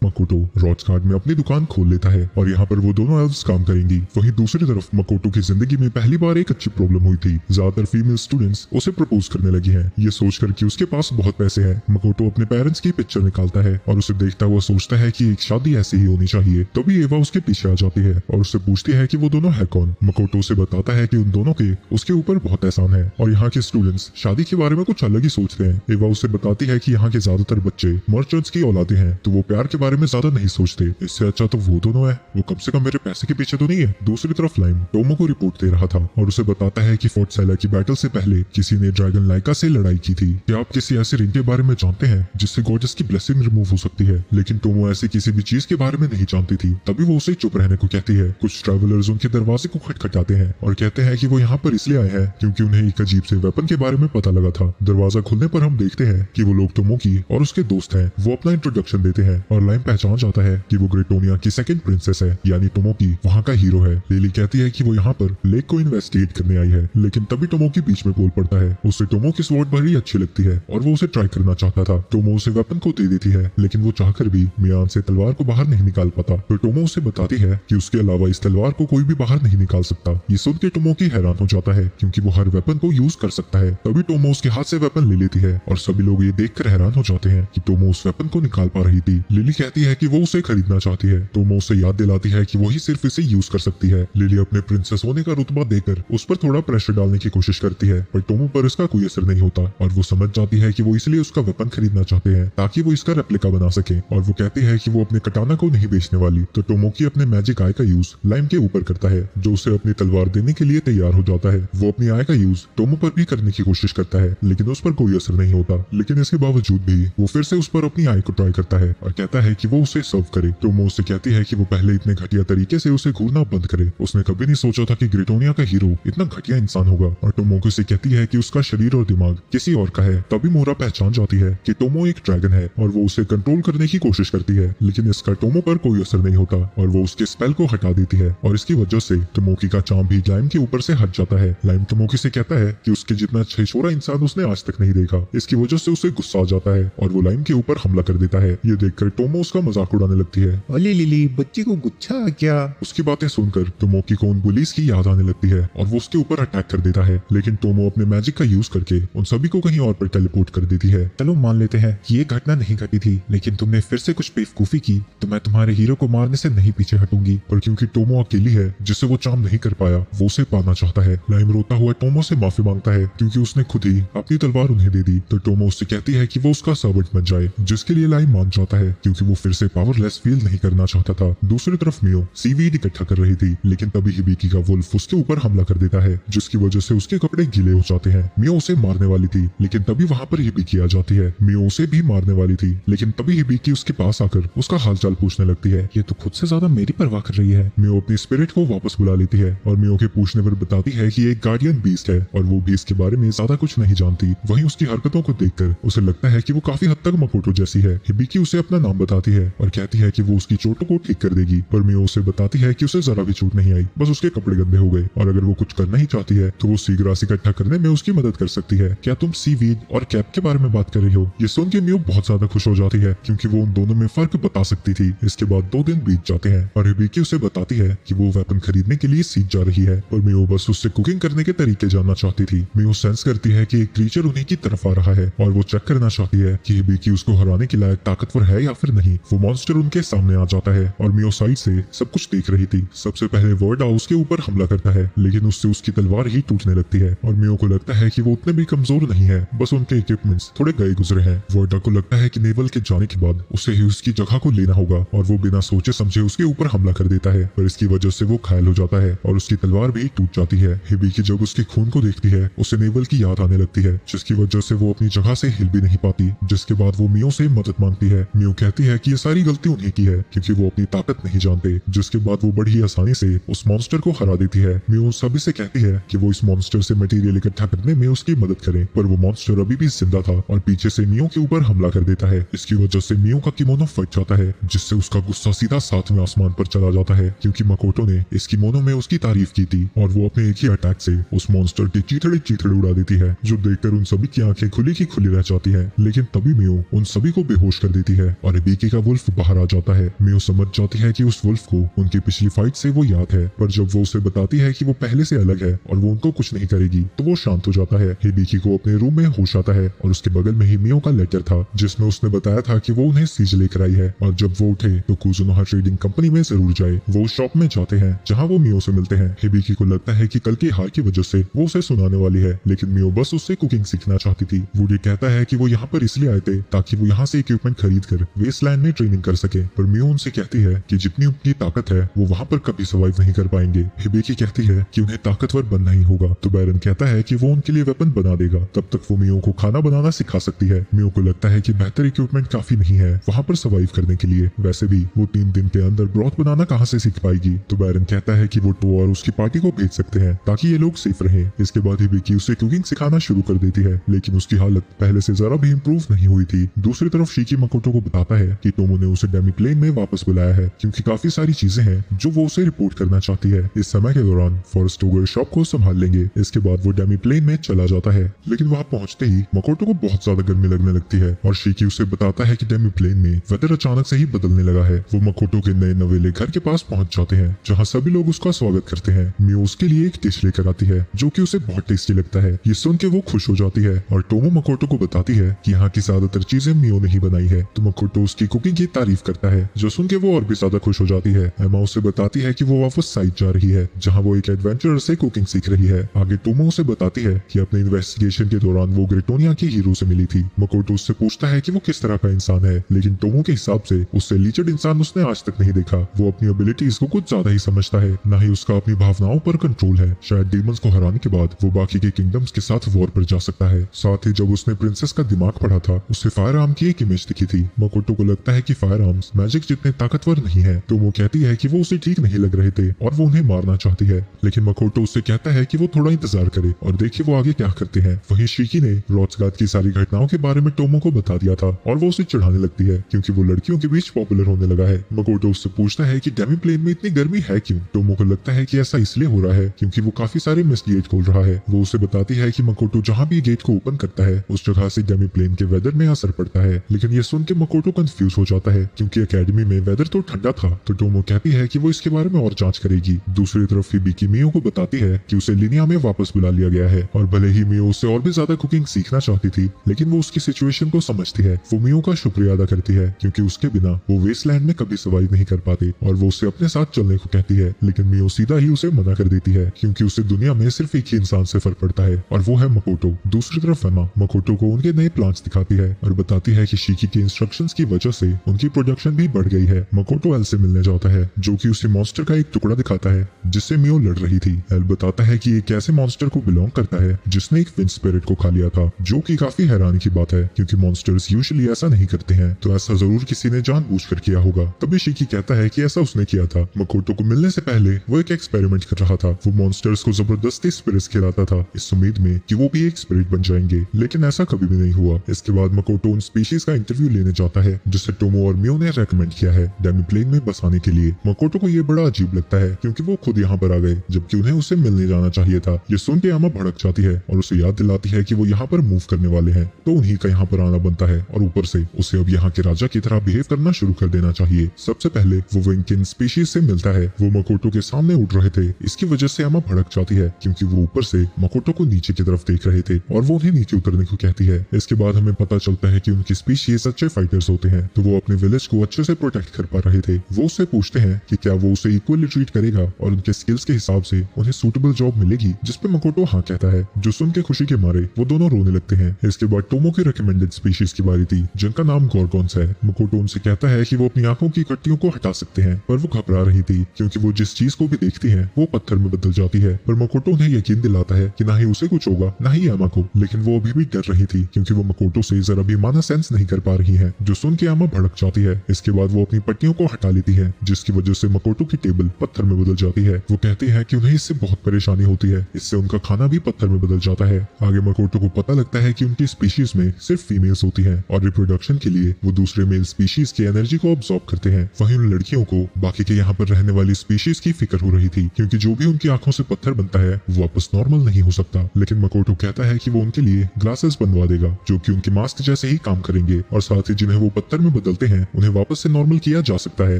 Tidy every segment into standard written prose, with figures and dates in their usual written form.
मकोटो रॉड्सगार्ड में अपनी दुकान खोल लेता है और यहाँ पर वो दोनों एल्व्स काम करेंगी। वहीं दूसरी तरफ मकोटो की जिंदगी में पहली बार एक अच्छी प्रॉब्लम हुई थी। ज्यादातर फीमेल स्टूडेंट्स उसे प्रपोज करने लगी हैं। ये सोचकर कि उसके पास बहुत पैसे हैं, मकोटो अपने पेरेंट्स की पिक्चर निकालता है और उसे देखता हुआ सोचता है कि एक शादी ऐसी ही होनी चाहिए। तभी एवा उसके पीछे आ जाती है और उससे पूछती है कि वो दोनों है कौन। मकोटो उसे बताता है कि उन दोनों के उसके ऊपर बहुत एहसान है और यहाँ के स्टूडेंट्स शादी के बारे में कुछ अलग ही सोचते हैं। एवा उसे बताती है कि यहाँ के ज्यादातर बच्चे मर्चेंट्स की औलादे हैं, तो वो प्यार के बारे में ज्यादा नहीं सोचते। इससे अच्छा तो वो दोनों है, वो कम से कम मेरे पैसे के पीछे तो नहीं है। दूसरी तरफ लाइम टोमो को रिपोर्ट दे रहा था और उसे बताता है कि फोर्ट सैला की बैटल से पहले किसी ने ड्रैगन लाइका से लड़ाई की थी। क्या आप किसी ऐसे रिंग के बारे में जानते हैं जिससे गॉडेस की ब्लेसिंग रिमूव हो सकती है? लेकिन टोमो ऐसी किसी भी चीज के बारे में नहीं जानती थी। तभी वो उसे चुप रहने को कहती है। कुछ ट्रैवलर्स उनके दरवाजे को खटखटाते हैं और कहते हैं कि वो यहाँ पर इसलिए आए हैं क्योंकि उन्हें एक अजीब से वेपन के बारे में पता लगा था। दरवाजा खुलने पर हम देखते हैं कि वो लोग टोमोकी और उसके दोस्त हैं। वो अपना इंट्रोडक्शन देते हैं और लाइम पहचान जाता है कि वो ग्रेटोनिया की सेकंड प्रिंसेस है, यानी टोमोकी वहाँ का हीरो है। लिली कहती है कि वो यहाँ पर लेक को इन्वेस्टिगेट करने आई है, लेकिन तभी टोमोकी बीच में बोल पड़ता है। उसे टोमो की स्वॉर्ड बड़ी अच्छी लगती है और वो उसे ट्राई करना चाहता था। टोमो उसे वेपन को दे देती है, लेकिन वो चाहकर भी मियान से तलवार को बाहर नहीं निकाल पाता। तो टोमो उसे बताती है कि उसके अलावा इस तलवार को कोई भी बाहर नहीं निकाल सकता। ये सुन के टोमोकी हैरान हो जाता है क्योंकि वो हर वेपन को यूज कर सकता है। तभी टोमो उसके हाथ से वेपन ले लेती है और सभी लोग ये देखकर हैरान हो जाते हैं कि टोमो उस वेपन को निकाल पा रही थी। लिली कहती है कि वो उसे खरीदना चाहती है। टोमो उसे याद दिलाती है कि वही सिर्फ इसे यूज कर सकती है। लिली अपने प्रिंसेस होने का रुतबा देकर उस पर थोड़ा प्रेशर डालने की कोशिश करती है, पर टोमो पर इसका कोई असर नहीं होता और वो समझ जाती है कि वो इसलिए उसका वेपन खरीदना चाहते हैं ताकि वो इसका रेप्लिका बना सके। और वो कहती है कि वो अपने कटाना को नहीं बेचने वाली। तो टोमोकी अपने मैजिक आई का यूज लाइम के ऊपर करता है, जो उसे अपनी तलवार देने के लिए तैयार हो जाता है। वो अपनी आई का यूज टोमो पर भी करने की कोशिश करता है, लेकिन उस पर कोई असर नहीं होता। लेकिन इसके बावजूद भी वो फिर से उस पर अपनी आई को ट्राई करता है और कहता है कि वो उसे सर्व करे। टोमो उससे कहती है कि वो पहले इतने घटिया तरीके से उसे घूरना बंद करे। उसने कभी नहीं सोचा था कि ग्रेटोनिया का हीरो इतना घटिया इंसान होगा। और टोमो उसे कहती है कि उसका शरीर और दिमाग किसी और का है। तभी मोरा पहचान जाती है कि टोमो एक ड्रैगन है और वो उसे कंट्रोल करने की कोशिश करती है, लेकिन इसका टोमो पर कोई असर नहीं होता और वो उसके स्पेल को हटा देती है। और इसकी वजह से टोमोकी का चाम भी लाइम के ऊपर से हट जाता है। लाइम टोमोकी से कहता है कि उसके जितना छिछोरा इंसान उसने आज तक नहीं देखा। इसकी वजह से उसे गुस्सा आ जाता है और वो लाइम के ऊपर हमला कर देता है। ये देखकर टोमो उसका मजाक उड़ाने लगती है। अरे लिली, बच्ची को गुच्छा आ क्या? उसकी बातें सुनकर टोमोकी को उन पुलिस की याद आने लगती है और वो उसके ऊपर अटैक कर देता है, लेकिन टोमो अपने मैजिक का यूज करके उन सभी को कहीं और पर टेलीपोर्ट कर देती है। चलो मान लेते हैं कि ये घटना नहीं घटी थी, लेकिन तुमने फिर से कुछ बेवकूफी की तो मैं तुम्हारे हीरो को मारने से नहीं पीछे हटूंगी। पर क्योंकि टोमो अकेली है जिससे वो चाम नहीं कर पाया, वो उसे पाना चाहता है। लाइम रोता हुआ टोमो से माफी मांगता है क्योंकि उसने खुद ही अपनी तलवार उन्हें दे दी। तो टोमो उससे कहती है कि वो उसका सर्वेंट बन जाए, जिसके लिए लाइम मान जाता है क्योंकि वो फिर से पावरलेस फील नहीं करना चाहता था। दूसरी तरफ मियो सीवीड इकट्ठा कर रही थी, लेकिन तभी हिबिकी का वुल्फ उसके ऊपर हमला कर देता है, जिसकी वजह से उसके कपड़े गीले हो जाते हैं। मियो उसे मारने वाली थी, लेकिन तभी वहाँ पर हिबिकी आ जाती है। मियो उसे भी मारने वाली थी, लेकिन तभी हिबिकी उसके पास आकर उसका हालचाल पूछने लगती है। ये तो खुद से ज्यादा मेरी परवाह कर रही है। मियो अपनी स्पिरिट को वापस बुला लेती है और मियो के पूछने पर बताती है कि एक गार्डियन बीस्ट है और वो बीस्ट के बारे में ज्यादा कुछ नहीं जानती। वहीं उसकी हरकतों को देखकर उसे लगता है कि वो काफी हद तक मकोटो जैसी है। हिबिकी उसे अपना नाम बताती है और कहती है कि वो उसकी चोटों को ठीक कर देगी, पर मियो उसे बताती है कि उसे जरा भी चोट नहीं आई, बस उसके कपड़े गंदे हो गए और अगर वो कुछ करना ही चाहती है तो वो सीग्रास इकट्ठा करने में उसकी मदद कर सकती है। क्या तुम सीवीड और कैप के बारे में बात कर रही हो? ये सुन के मियो बहुत ज्यादा खुश हो जाती है क्योंकि वो उन दोनों में फर्क बता सकती थी। इसके बाद 2 दिन बीत जाते हैं और हिबिकी उसे बताती है कि वो वेपन खरीदने के लिए सीख जा रही है, पर मियो बस उससे कुकिंग करने के तरीके जानना चाहती थी। मियो सेंस करती है कि एक क्रीचर उन्हीं की तरफ आ रहा है और वो चेक करना चाहती है कि हिबिकी उसको हराने के लायक ताकतवर है या फिर नहीं। वो मॉन्स्टर उनके सामने आ जाता है और मियो साइड से सब कुछ देख रही थी। सबसे पहले वर्डा उसके ऊपर हमला करता है, लेकिन उससे उसकी तलवार ही टूटने लगती है और मियो को लगता है कि वो उतने भी कमजोर नहीं है, बस उनके इक्विपमेंट्स थोड़े गए गुजरे हैं। वर्डा को लगता है कि नेवल के जाने के बाद उसे ही उसकी जगह को लेना होगा और वो बिना सोचे समझे उसके ऊपर हमला कर देता है, पर इसकी वजह से वो घायल हो जाता है और उसकी तलवार भी टूट जाती है। हिबिकी जब उसके खून को देखती है उसे नेवल की याद आने लगती है, जिसकी वजह से वो अपनी जगह से हिल भी नहीं पाती। जिसके बाद वो मियो से मदद मांगती है। मियो कहती है कि ये सारी गलती उन्हीं की है क्योंकि वो अपनी ताकत नहीं जानते, जिसके बाद वो बड़ी आसानी से उस मॉन्स्टर को हरा देती है। मियो सभी से कहती है कि वो इस मॉन्स्टर से मटेरियल इकट्ठा करने में उसकी मदद करें, पर वो मॉन्स्टर अभी भी जिंदा था और पीछे से मियो के ऊपर हमला कर देता है। इसकी वजह से मियो का किमोनो फट जाता है, जिससे उसका गुस्सा सीधा 7वें आसमान पर चला जाता है क्योंकि मकोटो ने इस किमोनो में उसकी तारीफ की थी और वो अपने एक ही अटैक से उस मॉन्स्टर के चीथड़े उड़ा देती है, जो देखकर उन सभी की आंखें खुली की खुली रह जाती है। लेकिन तभी मियो उन सभी को बेहोश कर देती है और हिबिकी का का वुल्फ बाहर आ जाता है। मियो समझ जाती है कि उस वुल्फ को उनकी पिछली फाइट से वो याद है, पर जब वो उसे बताती है कि वो पहले से अलग है और वो उनको कुछ नहीं करेगी तो वो शांत हो जाता है। हिबिकी को अपने रूम में होश आता है और उसके बगल में ही मियो का लेटर था जिसमें उसने बताया था कि वो उन्हें सीज लेकर आई है और जब वो उठे तो कुजुनोहा ट्रेडिंग कंपनी में जरूर जाए। वो उस शॉप में जाते हैं जहाँ वो मियो से मिलते हैं। हिबिकी को लगता है कि कल की हार की वजह से वो उसे सुनाने वाली है, लेकिन मियो बस उससे कुकिंग सीखना चाहती थी। वुडी कहता है कि वो यहाँ पर इसलिए आए थे ताकि वो यहाँ से इक्विपमेंट खरीद कर वेस्टलैंड में ट्रेनिंग कर सके, पर मियो उनसे कहती है कि जितनी उनकी ताकत है वो वहाँ पर कभी सर्वाइव नहीं कर पाएंगे। हिबिकी कहती है कि उन्हें ताकतवर बनना ही होगा, तो बैरन कहता है कि वो उनके लिए वेपन बना देगा, तब तक वो मियो को खाना बनाना सिखा सकती है। मियो को लगता है कि बेहतर इक्विपमेंट काफी नहीं है वहाँ पर सर्वाइव करने के लिए, वैसे भी वो 3 दिन के अंदर ब्रॉथ बनाना कहाँ से सीख पाएगी। तो बैरन कहता है कि वो टो और उसकी पार्टी को भेज सकते हैं ताकि ये लोग सेफ रहे। इसके बाद हिबिकी उसे कुकिंग सिखाना शुरू कर देती है, लेकिन उसकी हालत पहले से जरा भी इम्प्रूव नहीं हुई थी। दूसरी तरफ शिकी मकोटो को बताता है कि टोमो ने उसे डेमी प्लेन में वापस बुलाया है क्योंकि काफी सारी चीजें हैं जो वो उसे रिपोर्ट करना चाहती है। इस समय के दौरान फॉरेस्ट ओगर शॉप को संभाल लेंगे। इसके बाद वो डेमी प्लेन में चला जाता है, लेकिन वहाँ पहुंचते ही मकोटो को बहुत ज्यादा गर्मी लगने लगती है और शिकी उसे बताता है कि डेमी प्लेन में वेदर अचानक से ही बदलने लगा है। वो मकोटो के नए नवेले घर के पास पहुंच जाते हैं जहाँ सभी लोग उसका स्वागत करते हैं। मियो उसके लिए एक डिश लेकर आती है जो कि उसे बहुत टेस्टी लगता है। ये सुन के वो खुश हो जाती है और टोमो मकोटो को बताती है कि यहाँ की ज्यादातर चीजें मियो ने ही बनाई है, तो मकोटो उसकी कुकिंग की तारीफ करता है, जो सुन के वो और भी ज्यादा खुश हो जाती है। एमा उसे बताती है कि वो वापस साइट जा रही है जहाँ वो एक एडवेंचरर से कुकिंग सीख रही है। आगे टोमो उसे बताती है कि अपने इन्वेस्टिगेशन के दौरान वो ग्रेटोनिया के हीरो से मिली थी। मकोटो उससे पूछता है कि वो किस तरह का इंसान है, लेकिन टोमो के हिसाब से उससे लीचड इंसान उसने आज तक नहीं देखा। वो अपनी एबिलिटीज को कुछ ज्यादा ही समझता है, न ही उसका अपनी भावनाओं पर कंट्रोल है। शायद डीमंस को हराने के बाद वो बाकी के किंगडम्स के साथ वॉर पर जा सकता है। साथ ही जब उसने प्रिंसेस का दिमाग पढ़ा था उससे फायर आर्म की एक इमेज दिखी थी। मकोटो को लगता है कि फायर आर्म्स मैजिक जितने ताकतवर नहीं है, तो वो कहती है कि वो उसे ठीक नहीं लग रहे थे और वो उन्हें मारना चाहती है, लेकिन मकोटो उससे कहता है कि वो थोड़ा इंतजार करे और देखिए वो आगे क्या करते हैं। वहीं शिकी ने रोड्सगार्ड की सारी घटनाओं के बारे में टोमो को बता दिया था और वो उसे चिढ़ाने लगती है क्योंकि वो लड़कियों के बीच पॉपुलर होने लगा है। मकोटो उससे पूछता है कि डेमी प्लेन में इतनी गर्मी है क्यों। टोमो को लगता है कि ऐसा इसलिए हो रहा है क्योंकि वो काफी सारे मिस गेट खोल रहा है। वो उसे बताती है कि मकोटो जहाँ भी गेट को ओपन करता है उस जगह से डेमी प्लेन के वेदर में असर पड़ता है, लेकिन ये सुन के मकोटो कंफ्यूज हो जाता है क्योंकि एकेडमी में वेदर तो ठंडा था। तो टोमो कहती है कि वो इसके बारे में और जांच करेगी। दूसरी तरफ हिबिकी मियो को बताती है कि उसे लिनिया में वापस बुला लिया गया है और भले ही मियो उससे और भी ज्यादा कुकिंग सीखना चाहती थी, लेकिन वो उसकी सिचुएशन को समझती है। वो मियो का शुक्रिया अदा करती है क्योंकि उसके बिना वो वेस्टलैंड में कभी सर्वाइव नहीं कर पाते और वो उसे अपने साथ चलने को कहती है, लेकिन मियो सीधा ही उसे मना कर देती है क्योंकि उसे दुनिया में सिर्फ एक ही इंसान से फर्क पड़ता है और वो है मकोटो। दूसरी तरफ एमा मकोटो को उनके नए प्लान्स दिखाती है और बताती है कि शिकी के इंस्ट्रक्शंस की वजह से उनकी प्रोडक्शन भी बढ़ गई है। मकोटो एल से मिलने जाता है जो कि उसे मॉन्स्टर का एक टुकड़ा दिखाता है जिससे मियो लड़ रही थी। एल बताता है कि एक ऐसे मॉन्स्टर को बिलोंग करता है जिसने एक विंड स्पिरिट को खा लिया था, जो कि काफी हैरानी की बात है क्योंकि मॉन्स्टर्स यूजुअली ऐसा नहीं करते हैं, तो ऐसा जरूर किसी ने जानबूझकर किया होगा। तभी शिकी कहता है कि ऐसा उसने किया था। मकोटो को मिलने से पहले वो एक एक्सपेरिमेंट कर रहा था। वो मॉन्स्टर्स को जबरदस्ती स्पिरिट्स खिलाता था इस उम्मीद में कि वो भी एक स्पिरिट बन जाएंगे, लेकिन ऐसा कभी भी नहीं हुआ। इसके बाद मकोटो उन स्पीशीज का इंटरव्यू लेने जाता है जिसे टोमो और मियो ने रेकमेंड किया है डेमी प्लेन में बसाने के लिए। मकोटो को ये बड़ा अजीब लगता है क्योंकि वो खुद यहाँ पर आ गए जबकि उन्हें उसे मिलने जाना चाहिए था। ये सुन के आमा भड़क जाती है और उसे याद दिलाती है कि वो यहाँ पर मूव करने वाले हैं, तो उन्हीं का यहाँ पर आना बनता है और ऊपर से उसे अब यहाँ के राजा की तरह बिहेव करना शुरू कर देना चाहिए। सबसे पहले वो विंकिन स्पीशीज से मिलता है। वो मकोटो के सामने उड़ रहे थे, इसकी वजह से आमा भड़क जाती है क्योंकि वो ऊपर से मकोटो को नीचे की तरफ देख रहे थे और वो उन्हें नीचे उतरने को कहती है। इसके बाद हमें पता चलता है कि उनकी स्पीशीज अच्छे फाइटर्स होते हैं, तो वो अपने विलेज को अच्छे से प्रोटेक्ट कर पा रहे थे। वो उससे पूछते हैं कि क्या वो उसे इक्वली ट्रीट करेगा और उनके स्किल्स के हिसाब से उन्हें सूटेबल जॉब मिलेगी, जिसपे मकोटो हाँ कहता है, जो सुन के खुशी के मारे वो दोनों रोने लगते हैं। इसके बाद टोमो की रिकमेंडेड स्पीशीज की बारी थी जिनका नाम गॉर्गोन्स है। मकोटो उनसे कहता है कि वो अपनी आंखों की कट्टियों को हटा सकते हैं, पर वो घबरा रही थी क्योंकि वो जिस चीज को भी देखती है वो पत्थर में बदल जाती है। पर मकोटो उन्हें यकीन दिलाता है कि ना ही उसे कुछ होगा ना ही आमा को, लेकिन वो अभी भी डर रही थी क्योंकि वो मकोटो से जरा भी माना सेंस नहीं कर पा रही है, जो सुन के आमा भड़क जाती है। इसके बाद वो अपनी पट्टियों को हटा लेती है जिसकी वजह से मकोटो की टेबल पत्थर में बदल जाती है। वो कहती है कि उन्हें इससे बहुत परेशानी होती है, इससे उनका खाना भी पत्थर में बदल जाता है। आगे मकोटो को पता लगता है कि उनकी स्पीशीज में सिर्फ फीमेल्स होती हैं और रिप्रोडक्शन के लिए वो दूसरे मेल स्पीशीज की एनर्जी को ऑब्जॉर्ब करते हैं। वहीं उन लड़कियों को बाकी के यहाँ पर रहने वाली स्पीशीज की फिक्र हो रही थी क्योंकि जो भी उनकी आंखों से पत्थर बनता है वो वापस नॉर्मल नहीं हो सकता। लेकिन मकोटो कहता है कि वो उनके लिए ग्लासेस बनवा देगा जो कि उनके मास्क जैसे ही काम करेंगे और साथ ही जिन्हें वो पत्थर में बदल बदलते हैं उन्हें वापस से नॉर्मल किया जा सकता है,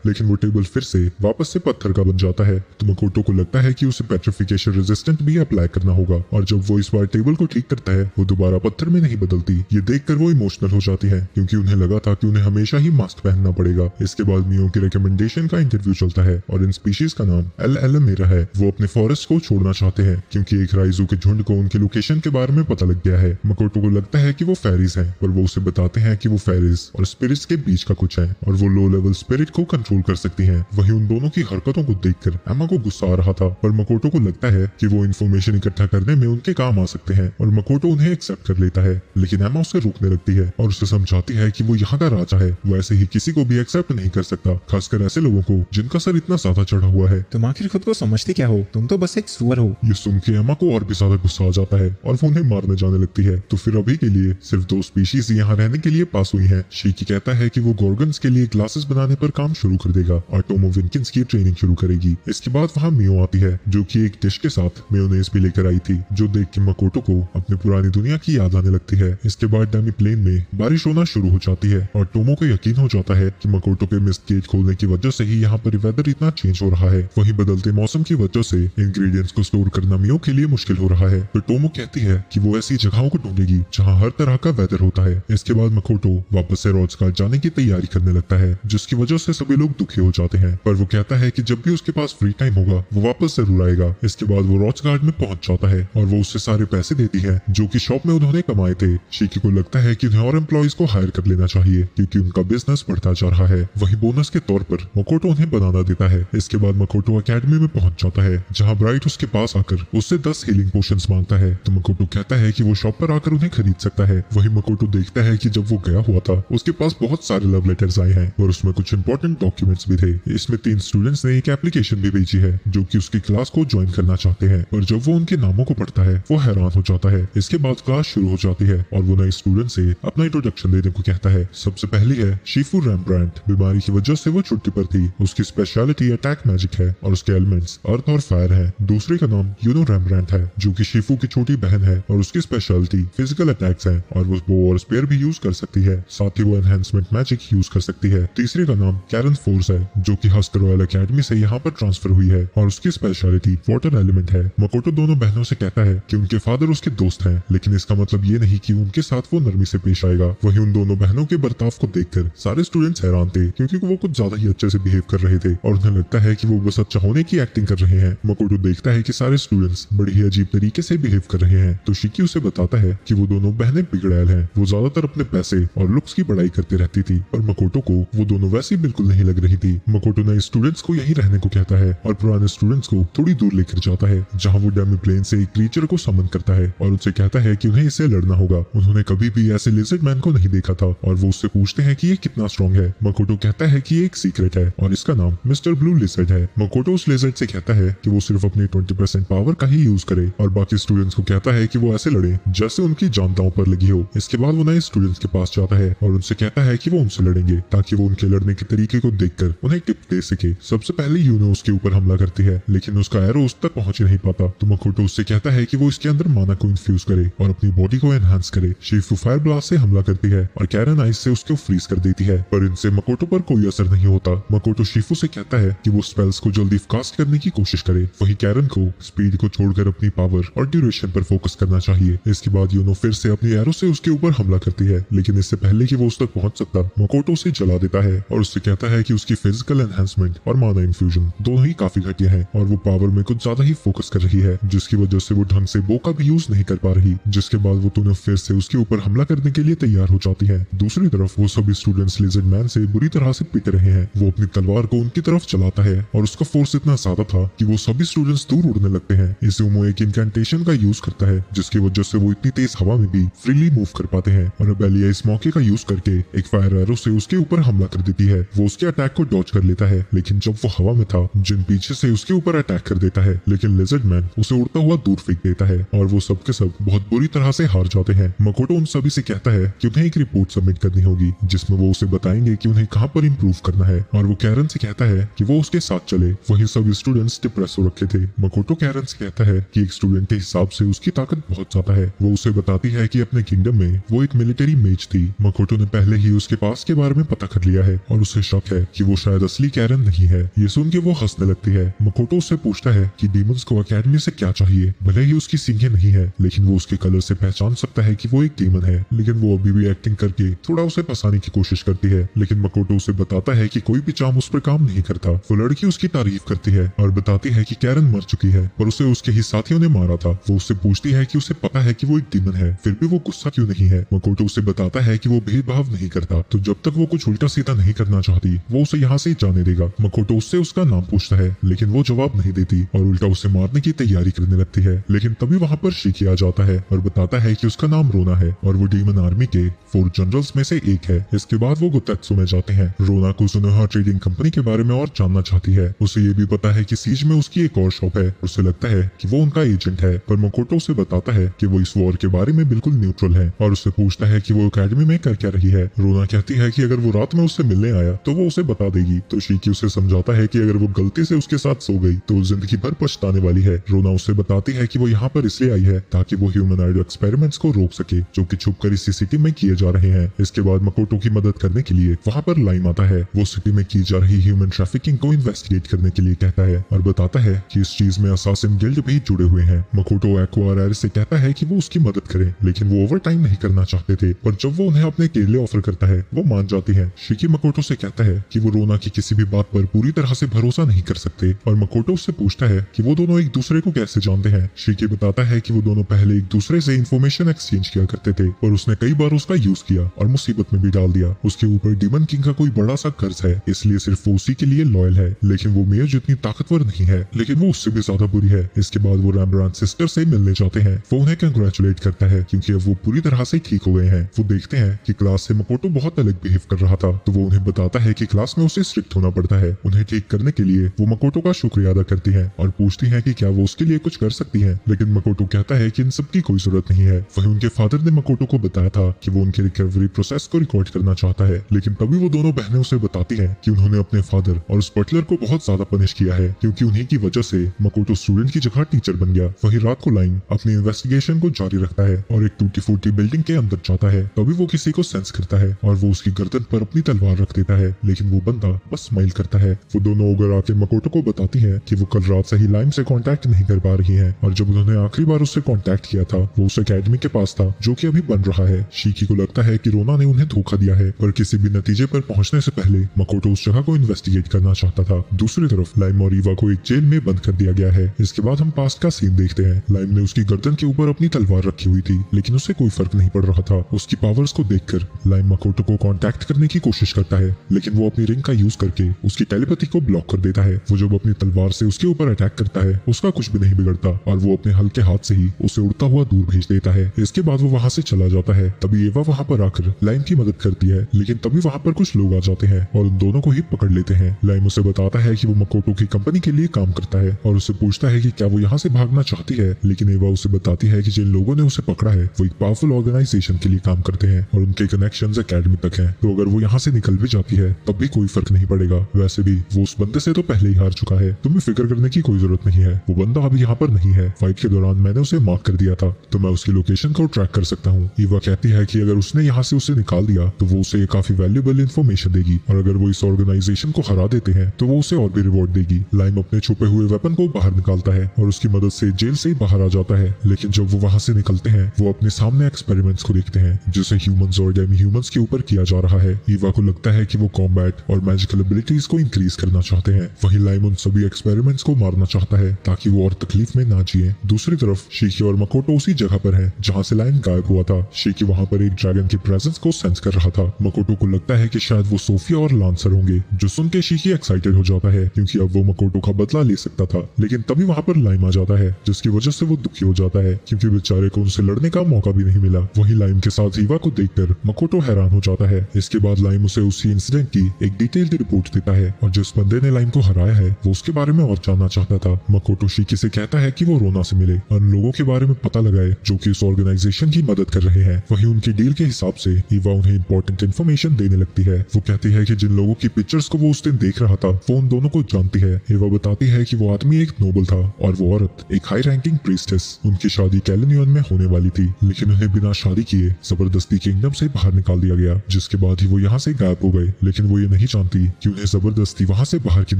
लेकिन वो टेबल फिर से वापस से पत्थर का बन जाता है। तो मकोटो को लगता है कि उसे पेट्रिफिकेशन रेजिस्टेंट भी अप्लाई करना होगा, और जब वो इस बार टेबल को ठीक करता है वो दोबारा पत्थर में नहीं बदलती। ये देखकर वो इमोशनल हो जाती है क्योंकि उन्हें लगा था कि उन्हें हमेशा ही मास्क पहनना पड़ेगा। इसके बाद मियो की रिकमेंडेशन का इंटरव्यू चलता है और इन स्पीशीज का नाम एल एलोमेरा है। वो अपने फॉरेस्ट को छोड़ना चाहते हैं क्योंकि एक राइजू के झुंड को उनके लोकेशन के बारे में पता लग गया है। मकोटो को लगता है कि वो फेरीज हैं, पर वो उसे बताते हैं कि वो फेरीज और स्पिरिट्स के बीच का कुछ है और वो लो लेवल स्पिरिट को कंट्रोल कर सकती हैं। वहीं उन दोनों की हरकतों को देखकर एमा को गुस्सा आ रहा था, पर मकोटो को लगता है कि वो इन्फॉर्मेशन इकट्ठा करने में उनके काम आ सकते हैं और मकोटो उन्हें एक्सेप्ट कर लेता है। लेकिन एमा उसे रोकने लगती है और उसे समझाती है कि वो यहाँ का राजा है, वो ऐसे ही किसी को भी एक्सेप्ट नहीं कर सकता, खासकर ऐसे लोगों को जिनका सर इतना ज्यादा चढ़ा हुआ है। तुम आखिर खुद को समझते क्या हो? तुम तो बस एक सुअर हो। ये सुन के एमा को और भी ज्यादा गुस्सा आ जाता है और वो उन्हें मारने जाने लगती है। तो फिर अभी के लिए सिर्फ 2 स्पीशीज यहाँ रहने के लिए पास हुई हैं। शीकी कहता है कि वो गोर्गन्स के लिए ग्लासेस बनाने पर काम शुरू कर देगा और टोमो विनकिंस की ट्रेनिंग शुरू करेगी। इसके बाद वहाँ मियो आती है जो कि एक डिश के साथ मेयोनेज भी लेकर आई थी, जो देख के मकोटो को अपनी पुरानी दुनिया की याद आने लगती है। इसके बाद डेमी प्लेन में बारिश होना शुरू हो जाती है और टोमो को यकीन हो जाता है कि मकोटो के मिस्ट गेट खोलने की वजह से ही यहाँ पर वेदर इतना चेंज हो रहा है। वहीं बदलते मौसम की वजह से इंग्रेडिएंट्स को स्टोर करना मियो के लिए मुश्किल हो रहा है। तो टोमो कहती है कि वो ऐसी जगहों को ढूंढेगी जहाँ हर तरह का वेदर होता है। इसके बाद मकोटो वापस से रोड्सगार्ड जाने की तैयारी करने लगता है, जिसकी वजह से सभी लोग दुखी हो जाते हैं, पर वो कहता है कि जब भी उसके पास फ्री टाइम होगा वो वापस जरूर आएगा। इसके बाद वो रोड्सगार्ड में पहुंच जाता है और वो उससे सारे पैसे देती है जो कि शॉप में उन्होंने कमाए थे। शीकी को लगता है कि उन्हें और एम्प्लॉइज को हायर कर लेना चाहिए क्योंकि उनका बिजनेस बढ़ता जा रहा है। वही बोनस के तौर पर मकोटो उन्हें बनाना देता है। इसके बाद मकोटो अकेडमी में पहुंच जाता है जहाँ ब्राइट उसके पास आकर उससे 10 हीलिंग पोशंस मांगता है। तो मकोटो कहता है कि वो शॉप पर आकर उन्हें खरीद सकता है। वही मकोटो देखता है कि जब वो गया हुआ था उसके पास बहुत सारे लव लेटर्स आए हैं और उसमें कुछ इंपॉर्टेंट डॉक्यूमेंट्स भी थे। इसमें 3 स्टूडेंट्स ने एक एप्लीकेशन भी भेजी है जो कि उसकी क्लास को ज्वाइन करना चाहते हैं, और जब वो उनके नामों को पढ़ता है वो हैरान हो जाता है। इसके बाद क्लास शुरू हो जाती है और वो नए स्टूडेंट से अपना इंट्रोडक्शन देने को कहता है। सबसे पहली है शीफू रेम्ब्रांड। बीमारी की वजह से वो छुट्टी पर थी। उसकी स्पेशलिटी अटैक मैजिक है और उसके एलिमेंट्स अर्थ और फायर है। दूसरे का नाम यूनो रेम्ब्रांड है जो कि शीफू की छोटी बहन है और उसकी स्पेशलिटी फिजिकल अटैक्स है और वो बो और स्पेयर भी यूज कर सकती है, साथ ही वो एनहेंसमेंट मैजिक यूज कर सकती है। तीसरे का नाम कैरन फोर्स है जो कि हस्कर रॉयल अकेडमी से यहाँ पर ट्रांसफर हुई है और उसकी स्पेशलिटी वाटर एलिमेंट है। मकोटो दोनों बहनों से कहता है कि उनके फादर उसके दोस्त हैं, लेकिन इसका मतलब ये नहीं कि उनके साथ वो नरमी से पेश आएगा। वहीं उन दोनों बहनों के बर्ताव को देखकर सारे स्टूडेंट्स हैरान थे क्योंकि वो कुछ ज्यादा ही अच्छे से बिहेव कर रहे थे और उन्हें लगता है कि वो बस अच्छा होने की एक्टिंग कर रहे हैं। मकोटो देखता है कि सारे स्टूडेंट्स बड़ी ही अजीब तरीके से बिहेव कर रहे हैं, तो शिकी उसे बताता है कि वो दोनों बहनें बिगड़ैल हैं। वो ज्यादातर अपने पैसे और लुक्स की बड़ाई करती रहती थी, पर मकोटो को वो दोनों वैसी बिल्कुल नहीं लग रही थी। मकोटो नए स्टूडेंट्स को यहीं रहने को कहता है और पुराने स्टूडेंट्स को थोड़ी दूर लेकर जाता है जहाँ वो डेमी प्लेन से एक क्रीचर को समन करता है और उनसे कहता है कि उन्हें इससे लड़ना होगा। उन्होंने कभी भी ऐसे लिजर्ड मैन को नहीं देखा था और वो उससे पूछते हैं कि ये कितना स्ट्रॉन्ग है। मकोटो कहता है कि ये एक सीक्रेट है और इसका नाम मिस्टर ब्लू लिजर्ड है। मकोटो उस लिजर्ड से कहता है कि वो सिर्फ अपनी 20% पावर का ही यूज करे और बाकी स्टूडेंट्स को कहता है कि वो ऐसे लड़े जैसे उनकी जान दांव पर लगी हो। इसके बाद वो नए स्टूडेंट्स के पास जाता है और उनसे कहता है कि वो उनसे लड़ेंगे ताकि वो उनके लड़ने के तरीके को देखकर उन्हें टिप दे सके। सबसे पहले यूनो उसके ऊपर हमला करती है लेकिन उसका एरो उस तक पहुंच नहीं पाता, तो मकोटो उससे कहता है कि वो इसके अंदर माना को इन्फ्यूज करे और अपनी बॉडी को एनहांस करे। शीफू फायर ब्लास्ट से हमला करती है और कैरन आइस से उसको फ्रीज कर देती है, पर इनसे मकोटो पर कोई असर नहीं होता। मकोटो शीफू से कहता है कि वो स्पेल्स को जल्दी कास्ट करने की कोशिश करे। वही कैरन को स्पीड को छोड़कर अपनी पावर और ड्यूरेशन पर फोकस करना चाहिए। इसके बाद यूनो फिर से अपनी एरो से उसके ऊपर हमला करती है, लेकिन इससे पहले कि वो उस तक पहुंच सकता मकोटो उसे जला देता है और उससे कहता है कि उसकी फिजिकल एनहांसमेंट और माना इन्फ्यूजन दोनों ही काफी घटिया है और वो पावर में कुछ ज्यादा ही फोकस कर रही है, जिसकी वजह से वो ढंग से बो का भी यूज नहीं कर पा रही। जिसके बाद वो दोनों फिर से उसके ऊपर हमला करने के लिए तैयार हो जाती है। दूसरी तरफ वो सभी स्टूडेंट्स लिजर्ड मैन से बुरी तरह से पिट रहे हैं। वो अपनी तलवार को उनकी तरफ चलाता है और उसका फोर्स इतना ज्यादा था कि वो सभी स्टूडेंट्स दूर उड़ने लगते हैं। इज़ुमो एक इनकैंटेशन का यूज करता है जिसकी वजह से वो इतनी तेज हवा में भी फ्रीली मूव कर पाते हैं और अबेलिया इस मौके का यूज करके एक फायर एरो से उसके ऊपर हमला कर देती है। वो उसके अटैक को डॉज कर लेता है, लेकिन जब वो हवा में था जिन पीछे से उसके ऊपर अटैक कर देता है, लेकिन लिजर्ड मैन उसे उड़ता हुआ दूर फेंक देता है और वो सब के सब बहुत बुरी तरह से हार जाते हैं। मकोटो उन सभी से कहता है कि उन्हें एक रिपोर्ट सबमिट करनी होगी जिसमें वो उसे बताएंगे कि उन्हें कहाँ पर इम्प्रूव करना है, और वो कैरन से कहता है कि वो उसके साथ चले। वहीं सभी स्टूडेंट्स डिप्रेस हो रखे थे। मकोटो कैरन से कहता है कि एक स्टूडेंट के हिसाब से उसकी ताकत बहुत ज्यादा है। वो उसे बताती है कि अपने किंगडम में वो एक मिलिट्री मेज थी। मकोटो ने पहले ही उसके पास के बारे में पता कर लिया है और उसे शक है कि वो शायद असली कैरन नहीं है। ये सुन के वो हंसने लगती है। मकोटो उससे पूछता है कि डीमंस को एकेडमी से क्या चाहिए। भले ही उसकी सींगें नहीं है लेकिन वो उसके कलर से पहचान सकता है कि वो एक डीमन है। लेकिन वो अभी भी एक्टिंग करके थोड़ा उसे फंसाने की कोशिश करती है। लेकिन मकोटो उसे बताता है कि कोई भी चार्म उस पर काम नहीं करता। वो लड़की उसकी तारीफ करती है और बताती है कि कैरन मर चुकी है पर उसे उसके ही साथियों ने मारा था। वो उससे पूछती है कि उसे पता है कि वो एक डीमन है फिर भी वो गुस्सा क्यों नहीं है। मकोटो उसे बताता है कि वो भेदभाव नहीं करता, तो जब तक वो कुछ उल्टा सीधा नहीं करना चाहती वो उसे यहाँ से जाने देगा। मकोटो उससे उसका नाम पूछता है लेकिन वो जवाब नहीं देती और उल्टा उसे मारने की तैयारी करने लगती है। लेकिन तभी वहाँ पर शिकी आ जाता है और बताता है कि उसका नाम रोना है और वो डीमन आर्मी के 4 जनरल्स में से एक है। इसके बाद वो गुत्तेत्सु में जाते हैं। रोना को सुनोहा ट्रेडिंग कंपनी के बारे में और जानना चाहती है। उसे ये भी पता है कि सीज में उसकी एक और शॉप है। उसे लगता है कि वो उनका एजेंट है पर मकोटो उसे बताता है कि वो इस वॉर के बारे में बिल्कुल न्यूट्रल है और उससे पूछता है कि वो एकेडमी में कर क्या रही है। रोना कहती है कि अगर वो रात में उससे मिलने आया तो वो उसे बता देगी। तो शिकी उसे समझाता है कि अगर वो गलती से उसके साथ सो गई तो जिंदगी भर पछताने वाली है। रोना उसे बताती है कि वो यहाँ पर इसलिए आई है ताकि वो ह्यूमनॉइड एक्सपेरिमेंट्स को रोक सके जो कि छुपकर इसी सिटी में किए जा रहे हैं। इसके बाद मकोटो की मदद करने के लिए वहाँ पर लाइम आता है। वो सिटी में की जा रही ह्यूमन ट्रैफिकिंग को इन्वेस्टिगेट करने के लिए कहता है और बताता है कि इस चीज में असासिन गिल्ड भी जुड़े हुए हैं। मकोटो एक्वा और एरिस से कहता है कि वो उसकी मदद करे लेकिन वो ओवर टाइम नहीं करना चाहते थे, पर जब वो उन्हें अपने केले ऑफर करता है वो मान जाती है। शिकी मकोटो से कहता है कि वो रोना की किसी भी बात पर पूरी तरह से भरोसा नहीं कर सकते और मकोटो उससे पूछता है कि वो दोनों एक दूसरे को कैसे जानते हैं। शिकी बताता है कि वो दोनों पहले एक दूसरे से इंफॉर्मेशन एक्सचेंज किया करते थे पर उसने कई बार उसका यूज किया और मुसीबत में भी डाल दिया। उसके ऊपर डीमन किंग का कोई बड़ा सा कर्ज है इसलिए सिर्फ वो उसी के लिए लॉयल है। लेकिन वो मेयर जितनी ताकतवर नहीं है लेकिन वो उससे भी ज्यादा बुरी है। इसके बाद वो रैम्ब्रांड सिस्टर से मिलने जाते हैं। वो उन्हें कंग्रेचुलेट करता है क्योंकि अब वो पूरी तरह से ठीक हो गए हैं। वो देखते हैं कि क्लास से मकोटो बहुत अलग बिहेव कर रहा था तो वो उन्हें बताता है कि क्लास में उसे स्ट्रिक्ट होना पड़ता है। उन्हें ठीक करने के लिए वो मकोटो का शुक्रिया अदा करती है और पूछती है कि क्या वो उसके लिए कुछ कर सकती है। लेकिन मकोटो कहता है कि इन सब की कोई जरूरत नहीं है। वहीं उनके फादर ने मकोटो को बताया था कि वो उनके रिकवरी प्रोसेस को रिकॉर्ड करना चाहता है। लेकिन तभी वो दोनों बहनें उसे बताती हैं कि उन्होंने अपने फादर और उस बटलर को बहुत ज्यादा पनिश किया है क्योंकि उन्हीं की वजह से मकोटो स्टूडेंट की जगह टीचर बन गया। वहीं रात को लाइम अपनी इन्वेस्टिगेशन को जारी रखता है और एक टूटी फूटी बिल्डिंग के अंदर जाता है। तभी वो किसी को सेंस करता है और वो उसकी गर्दन पर अपनी तलवार रख देता है लेकिन वो बंदा बस स्माइल करता है। वो दोनों ओगर आके मकोटो को बताती है कि वो कल रात से ही लाइम से कांटेक्ट नहीं कर पा रही है और जब उन्होंने आखिरी बार उससे कांटेक्ट किया था वो उस एकेडमी के पास था जो कि अभी बन रहा है। शिकी को लगता है कि रोना ने उन्हें धोखा दिया है पर किसी भी नतीजे पर पहुंचने से पहले मकोटो उस जगह को इन्वेस्टिगेट करना चाहता था। दूसरी तरफ लाइम और ईवा को एक जेल में बंद कर दिया गया है। इसके बाद हम पास्ट का सीन देखते हैं। लाइम ने उसकी गर्दन के ऊपर अपनी तलवार रखी हुई थी लेकिन उसे कोई फर्क नहीं पड़ रहा था। उसकी पावर्स को देखकर लाइम मकोटो को कांटेक्ट करने की कोशिश करता है लेकिन वो अपनी रिंग का यूज करके उसकी टेलीपैथी को ब्लॉक कर देता है। वो जब अपनी तलवार से उसके ऊपर अटैक करता है उसका कुछ भी नहीं बिगड़ता और वो अपने हल्के हाथ से ही उसे उड़ता हुआ दूर भेज देता है। इसके बाद वो वहाँ से चला जाता है। तभी एवा वहाँ पर आकर लाइम की मदद करती है लेकिन तभी वहाँ पर कुछ लोग आ जाते हैं और उन दोनों को ही पकड़ लेते हैं। लाइम उसे बताता है कि वो मकोटो की कंपनी के लिए काम करता है और उससे पूछता है कि क्या वो यहाँ से भागना चाहती है। लेकिन एवा उसे बताती है कि जिन लोगों ने उसे पकड़ा है वो एक पावरफुल ऑर्गेनाइजेशन के लिए काम करते हैं और उनके कनेक्शंस एकेडमी तक हैं, तो अगर वो यहाँ से निकल भी जाती है तब भी कोई फर्क नहीं पड़ेगा। वैसे भी वो उस बंदे से तो पहले ही हार चुका है, तुम्हें फिक्र करने की कोई जरूरत नहीं है। वो बंदा अभी यहाँ पर नहीं है। फाइट के दौरान मैंने उसे मार्क कर दिया था तो मैं उसकी लोकेशन को ट्रैक कर सकता हूँ। ईवा कहती है कि अगर उसने यहाँ से उसे निकाल दिया तो वो उसे काफी वैल्यूएबल इन्फॉर्मेशन देगी और अगर वो इस ऑर्गेनाइजेशन को हरा देते हैं तो वो उसे और भी रिवॉर्ड देगी। लाइम अपने छुपे हुए वेपन को बाहर निकालता है और उसकी मदद से जेल से बाहर आ जाता है। लेकिन जब वो वहाँ से निकलते हैं वो अपने सामने एक्सपेरिमेंट्स को देखते हैं जिसे ह्यूमंस और डेमी ह्यूमंस के ऊपर किया जा रहा है। ईवा को लगता है कि वो कॉम्बैट और मैजिकल एबिलिटीज को इंक्रीज करना चाहते हैं। वहीं लाइम उन सभी एक्सपेरिमेंट्स को मारना चाहता है ताकि वो और तकलीफ में ना जिए। दूसरी तरफ शिकी और मकोटो उसी जगह पर हैं जहां से लाइम गायब हुआ था। शिकी वहां पर एक ड्रैगन की प्रेजेंस को सेंस कर रहा था। मकोटो को लगता है कि शायद वो सोफिया और लांसर होंगे, जो सुन के शिकी एक्साइटेड हो जाता है क्योंकि अब वो मकोटो का बदला ले सकता था। लेकिन तभी वहां पर लाइम आ जाता है जिसकी वजह से वो दुखी हो जाता है क्योंकि बेचारे को उनसे लड़ने का मौका भी नहीं मिला। वहीं लाइम के साथ ईवा को देखकर मकोटो हैरान हो जाता है। इसके बाद लाइम उसे उसी इंसिडेंट की एक डिटेल्ड रिपोर्ट देता है और जिस बंदे ने लाइम को हराया है वो उसके बारे में और जानना चाहता था। मकोटो शिकी से कहता है कि वो रोना से मिले और उन लोगों के बारे में पता लगाए जो कि इस ऑर्गेनाइजेशन की मदद कर रहे हैं। वहीं उनकी डील के हिसाब से ईवा उन्हें इंपॉर्टेंट इन्फॉर्मेशन देने लगती है। वो कहती है कि जिन लोगों की पिक्चर्स को वो उस दिन देख रहा था वो उन दोनों को जानती है। ईवा बताती है कि वो आदमी एक नोबल था और वो औरत एक हाई रैंकिंग प्रीस्टेस। उनकी शादी कैलेनियन में होने वाली थी लेकिन उन्हें बिना शादी किए जबरदस्ती किंगडम से बाहर निकाल दिया गया जिसके बाद ही वो यहाँ से गायब हो गए। लेकिन वो ये नहीं जानती कि उन्हें जबरदस्ती वहाँ से बाहर क्यों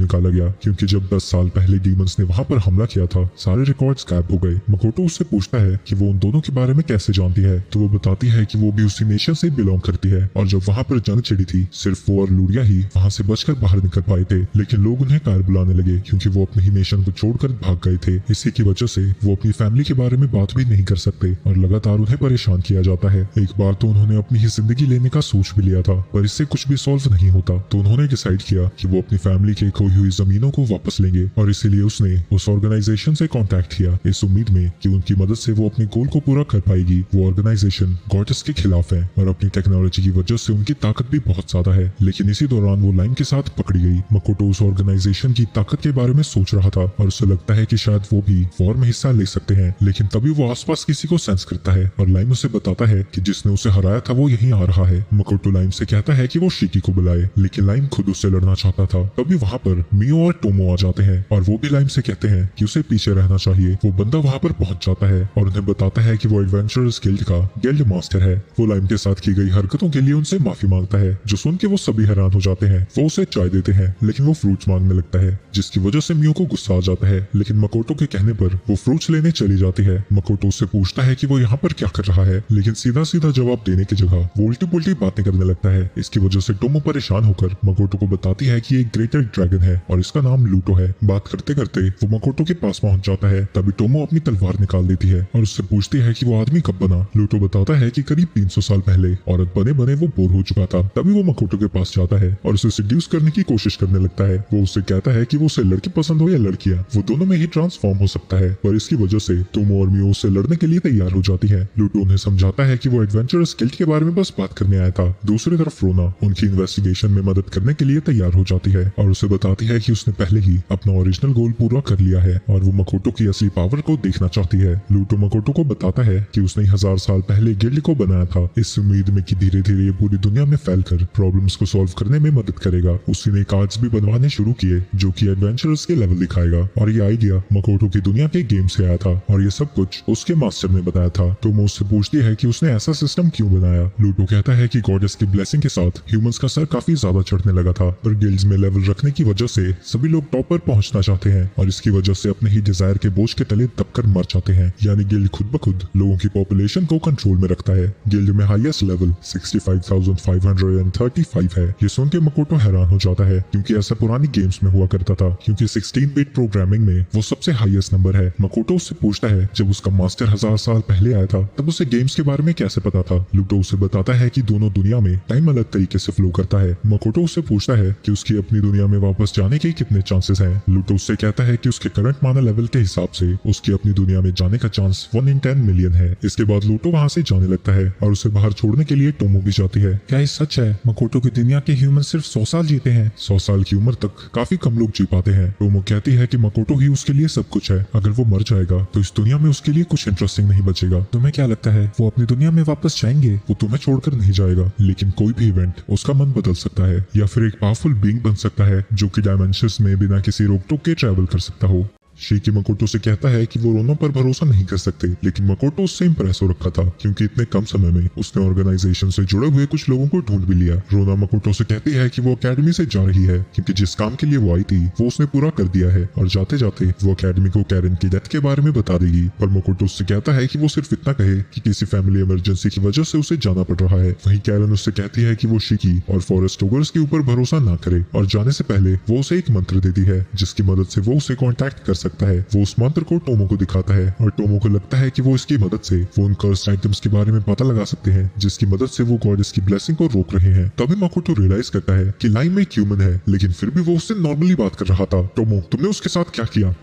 निकाला गया, क्योंकि जब 10 साल पहले डीमंस ने वहाँ पर हमला किया था सारे रिकॉर्ड्स गायब हो गए। मकोटो उससे पूछता है कि वो उन दोनों के बारे में कैसे जानती है, तो वो बताती है कि वो भी उसी नेशन से बिलोंग करती है और जब वहाँ पर जंग छिड़ी थी सिर्फ वो और लूरिया ही वहाँ से बचकर बाहर निकल पाए थे। लेकिन लोग उन्हें कार बुलाने लगे क्योंकि वो अपने ही नेशन को छोड़कर भाग गए थे। इसी की वजह से वो अपनी फैमिली के बारे में बात भी नहीं कर सकते और लगातार उन्हें परेशान किया जाता है। एक बार तो उन्होंने अपनी ही जिंदगी लेने का सोच भी लिया था, पर इससे कुछ भी सॉल्व नहीं होता, तो उन्होंने डिसाइड किया कि वो अपनी फैमिली के खोई हुई जमीनों को वापस लेंगे और इसीलिए उसने उस ऑर्गेनाइजेशन से कांटेक्ट किया इस उम्मीद में कि उनकी मदद से वो अपने गोल को पूरा कर पाएगी। वो ऑर्गेनाइजेशन गॉडेस के खिलाफ है और अपनी टेक्नोलॉजी की वजह से उनकी ताकत भी बहुत ज्यादा है। लेकिन इसी दौरान वो लाइम के साथ पकड़ी गई। मकोटो उस ऑर्गेनाइजेशन की ताकत के बारे में सोच रहा था और उसे लगता है कि शायद वो भी वॉर में हिस्सा ले सकते हैं, लेकिन तभी वो आसपास किसी को सेंस करता है और लाइम उसे बताता है कि जिसने उसे हराया था वो यहीं आ रहा है। मकोटो लाइम से कहता है कि वो शिकी को बुलाए, लेकिन लाइम खुद उससे लड़ना चाहता था। तभी वहाँ पर मियो और टोमो आ जाते हैं और वो भी लाइम से कहते हैं कि उसे पीछे रहना चाहिए। वो बंदा वहाँ पर पहुंच जाता है और उन्हें बताता है कि वो एडवेंचरर्स गिल्ड का गिल्ड मास्टर है। वो लाइम के साथ की गई हरकतों के लिए उनसे माफी मांगता है, जो सुन के वो सभी हैरान हो जाते हैं। वो उसे चाय देते हैं लेकिन वो फ्रूट्स मांगने लगता है, जिसकी वजह से मियो को गुस्सा आ जाता है। लेकिन मकोटो के कहने पर वो फ्रूट्स लेने चली जाती है। मकोटो उससे पूछता है कि वो यहाँ पर क्या कर रहा है, लेकिन सीधा सीधा जवाब देने की जगह वो उल्टी पुल्टी बातें करने लगता है। इसकी वजह से टोमो परेशान होकर मकोटो को बताती है कि एक ग्रेटर ड्रैगन है और इसका नाम लूटो है। बात करते करते वो मकोटो के पास पहुंच जाता है। तभी टोमो अपनी तलवार निकाल देती है और उससे पूछती है कि वो आदमी कब बना। लूटो बताता है कि करीब 300 साल पहले औरत बने बने वो बोर हो चुका था। तभी वो मकोटो के पास जाता है और उसे सिड्यूस करने की कोशिश करने लगता है। वो उससे कहता है कि वो उसे लड़के पसंद हो या लड़कियां, वो दोनों में ही ट्रांसफॉर्म हो सकता है, पर इसकी वजह से टोमो और मियो उससे लड़ने के लिए तैयार हो जाती है। लूटो उन्हें समझाता है कि वो एडवेंचरस गिल्ड के बारे में बस बात करने आया था। दूसरी तरफ रोना उनकी इन्वेस्टिगेशन में मदद करने के लिए तैयार हो जाती है और उसे बताती है कि उसने पहले ही अपना ओरिजिनल गोल पूरा कर लिया है और वो मकोटो की असली पावर को देखना चाहती है। लूटो मकोटो को बताता है कि उसने 1000 साल पहले गिल्ड को बनाया था इस उम्मीद में कि धीरे धीरे ये पूरी दुनिया में फैलकर प्रॉब्लम्स को सॉल्व करने में मदद करेगा। उसी ने कार्ड्स भी बनवाने शुरू किए जो कि एडवेंचरर्स के लेवल दिखाएगा और ये आइडिया मकोटो की दुनिया के गेम से आया था और ये सब कुछ उसके मास्टर ने बताया था। तो वो उससे पूछती है कि उसने ऐसा सिस्टम क्यों बनाया। लूटो कहता है कि गॉडेस की ब्लेसिंग के साथ ह्यूमंस का सर काफी ज्यादा चढ़ने लगा था, पर गिल्ड्स में लेवल रखने की वजह से सभी लोग टॉप पर पहुंचना चाहते हैं और इसकी वजह से अपने ही डिजायर के बोझ के तले दबकर मर जाते हैं। यानी गिल्ड खुद ब खुद लोगों की पॉपुलेशन को कंट्रोल में रखता है। गिल्ड में हाईएस्ट लेवल 65,535 है। ये सुन के मकोटो हैरान हो जाता है क्योंकि ऐसा पुरानी गेम्स में हुआ करता था, क्योंकि 16 बिट प्रोग्रामिंग में वो सबसे हाईएस्ट नंबर है। मकोटो उससे पूछता है जब उसका मास्टर 1000 साल पहले आया था तब उसे गेम्स के बारे में कैसे पता था। लूटो उसे बताता है कि दोनों दुनिया में टाइम अलग तरीके से फ्लो करता है। मकोटो उससे पूछता है कि उसकी अपनी दुनिया में वापस जाने के कितने चांसेस हैं। लूटो उससे कहता है कि उसके करंट माना लेवल के हिसाब से उसकी अपनी दुनिया में जाने का चांस 1 in 10 मिलियन है। इसके बाद लूटो वहाँ से जाने लगता है और उसे बाहर छोड़ने के लिए टोमो भी जाती है। क्या ये सच है? मकोटो की दुनिया के ह्यूमन सिर्फ 100 साल जीते हैं। 100 साल की उम्र तक काफी कम लोग जी पाते हैं। टोमो कहती है कि मकोटो ही उसके लिए सब कुछ है, अगर वो मर जाएगा तो इस दुनिया में उसके लिए कुछ इंटरेस्टिंग नहीं बचेगा। तुम्हें क्या लगता है वो अपनी दुनिया में वापस जाएंगे? वो तुम्हें छोड़कर नहीं जाएगा, लेकिन कोई भी इवेंट उसका मन बदल सकता है या फिर एक पावरफुल बीइंग बन सकता है जो कि डायमेंशंस में बिना किसी रोक टोक के ट्रैवल कर सकता हो। शिकी मकोटो से कहता है कि वो रोनो पर भरोसा नहीं कर सकते, लेकिन मकोटो उससे इंप्रेस हो रखा था क्योंकि इतने कम समय में उसने ऑर्गेनाइजेशन से जुड़े हुए कुछ लोगों को ढूंढ भी लिया। रोना मकोटो से कहती है कि वो एकेडमी से जा रही है क्योंकि जिस काम के लिए वो आई थी वो उसने पूरा कर दिया है और जाते जाते वो एकेडमी को कैरन की डेथ के बारे में बता देगी। पर मकोटो उससे कहता है कि वो सिर्फ इतना कहे कि किसी फैमिली इमरजेंसी की वजह से उसे जाना पड़ रहा है। वहीं कैरन उससे कहती है कि वो शिकी और फॉरेस्ट ओगर्स के ऊपर भरोसा ना करे और जाने से पहले वो उसे एक मंत्र देती है जिसकी मदद से वो उसे कॉन्टैक्ट कर सकता है। वो उस मंत्र को टोमो को दिखाता है और टोमो को लगता है कि वो इसकी मदद से वो उन कर्स्ड आइटम्स के बारे में पता लगा सकते हैं जिसकी मदद से वो गॉडेस की ब्लेसिंग को रोक रहे हैं। तभी मकोटो रियलाइज करता है कि लाइम एक ह्यूमन है, लेकिन फिर भी वो उससे नॉर्मली बात कर रहा था। टोमो, तुमने उसके साथ क्या किया?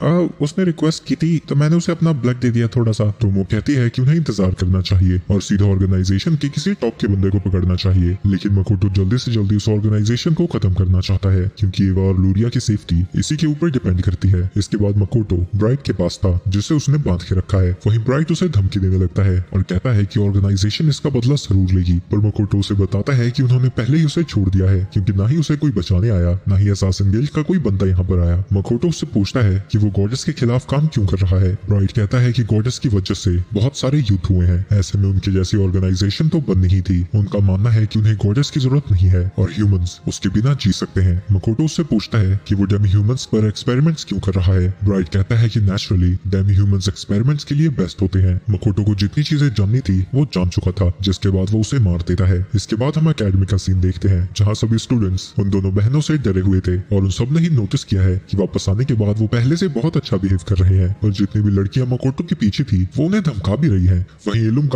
उसने रिक्वेस्ट की थी तो मैंने उसे अपना ब्लड दे दिया थोड़ा सा। टोमो कहती है कि उन्हें इंतजार करना चाहिए और सीधा ऑर्गेनाइजेशन के किसी टॉप के बंदे को पकड़ना चाहिए, लेकिन मकोटो जल्दी से जल्दी उस ऑर्गेनाइजेशन को खत्म करना चाहता है क्योंकि एवा और लूरिया की सेफ्टी इसी के ऊपर डिपेंड करती है। इसके बाद मकोटो मकोटो ब्राइट के पास था जिसे उसने बांध के रखा है। वहीं ब्राइट उसे धमकी देने लगता है और कहता है कि ऑर्गेनाइजेशन इसका बदला जरूर लेगी, पर मकोटो उसे बताता है कि उन्होंने पहले ही उसे छोड़ दिया है क्योंकि ना ही उसे कोई बचाने आया ना ही असासिन गिल्ड का कोई बंदा यहाँ पर आया। मकोटो उससे पूछता है कि वो गॉडेस के खिलाफ काम क्यों कर रहा है। ब्राइट कहता है कि गॉडेस की वजह से बहुत सारे युद्ध हुए हैं, ऐसे में उनकी जैसी ऑर्गेनाइजेशन तो बन नहीं थी। उनका मानना है कि उन्हें गॉडेस की जरूरत नहीं है और ह्यूमंस उसके बिना जी सकते हैं। मकोटो उससे पूछता है कि वो डेमी ह्यूमंस पर एक्सपेरिमेंट्स क्यों कर रहा है। ब्राइट कहता है कि नेचुरली डेमी ह्यूमंस एक्सपेरिमेंट्स के लिए बेस्ट होते हैं। मकोटो को जितनी चीजें जाननी थी वो जान चुका था, जिसके बाद वो उसे मार देता है। इसके बाद हम एकेडमी का सीन देखते हैं जहाँ सभी स्टूडेंट्स उन दोनों बहनों से डरे हुए थे और उन सब ने ही नोटिस किया है कि वापस आने के बाद वो पहले से बहुत अच्छा बिहेव कर रहे हैं और जितनी भी लड़कियां मकोटो के पीछे थी वो उन्हें धमका भी रही हैं। वहीं इलुम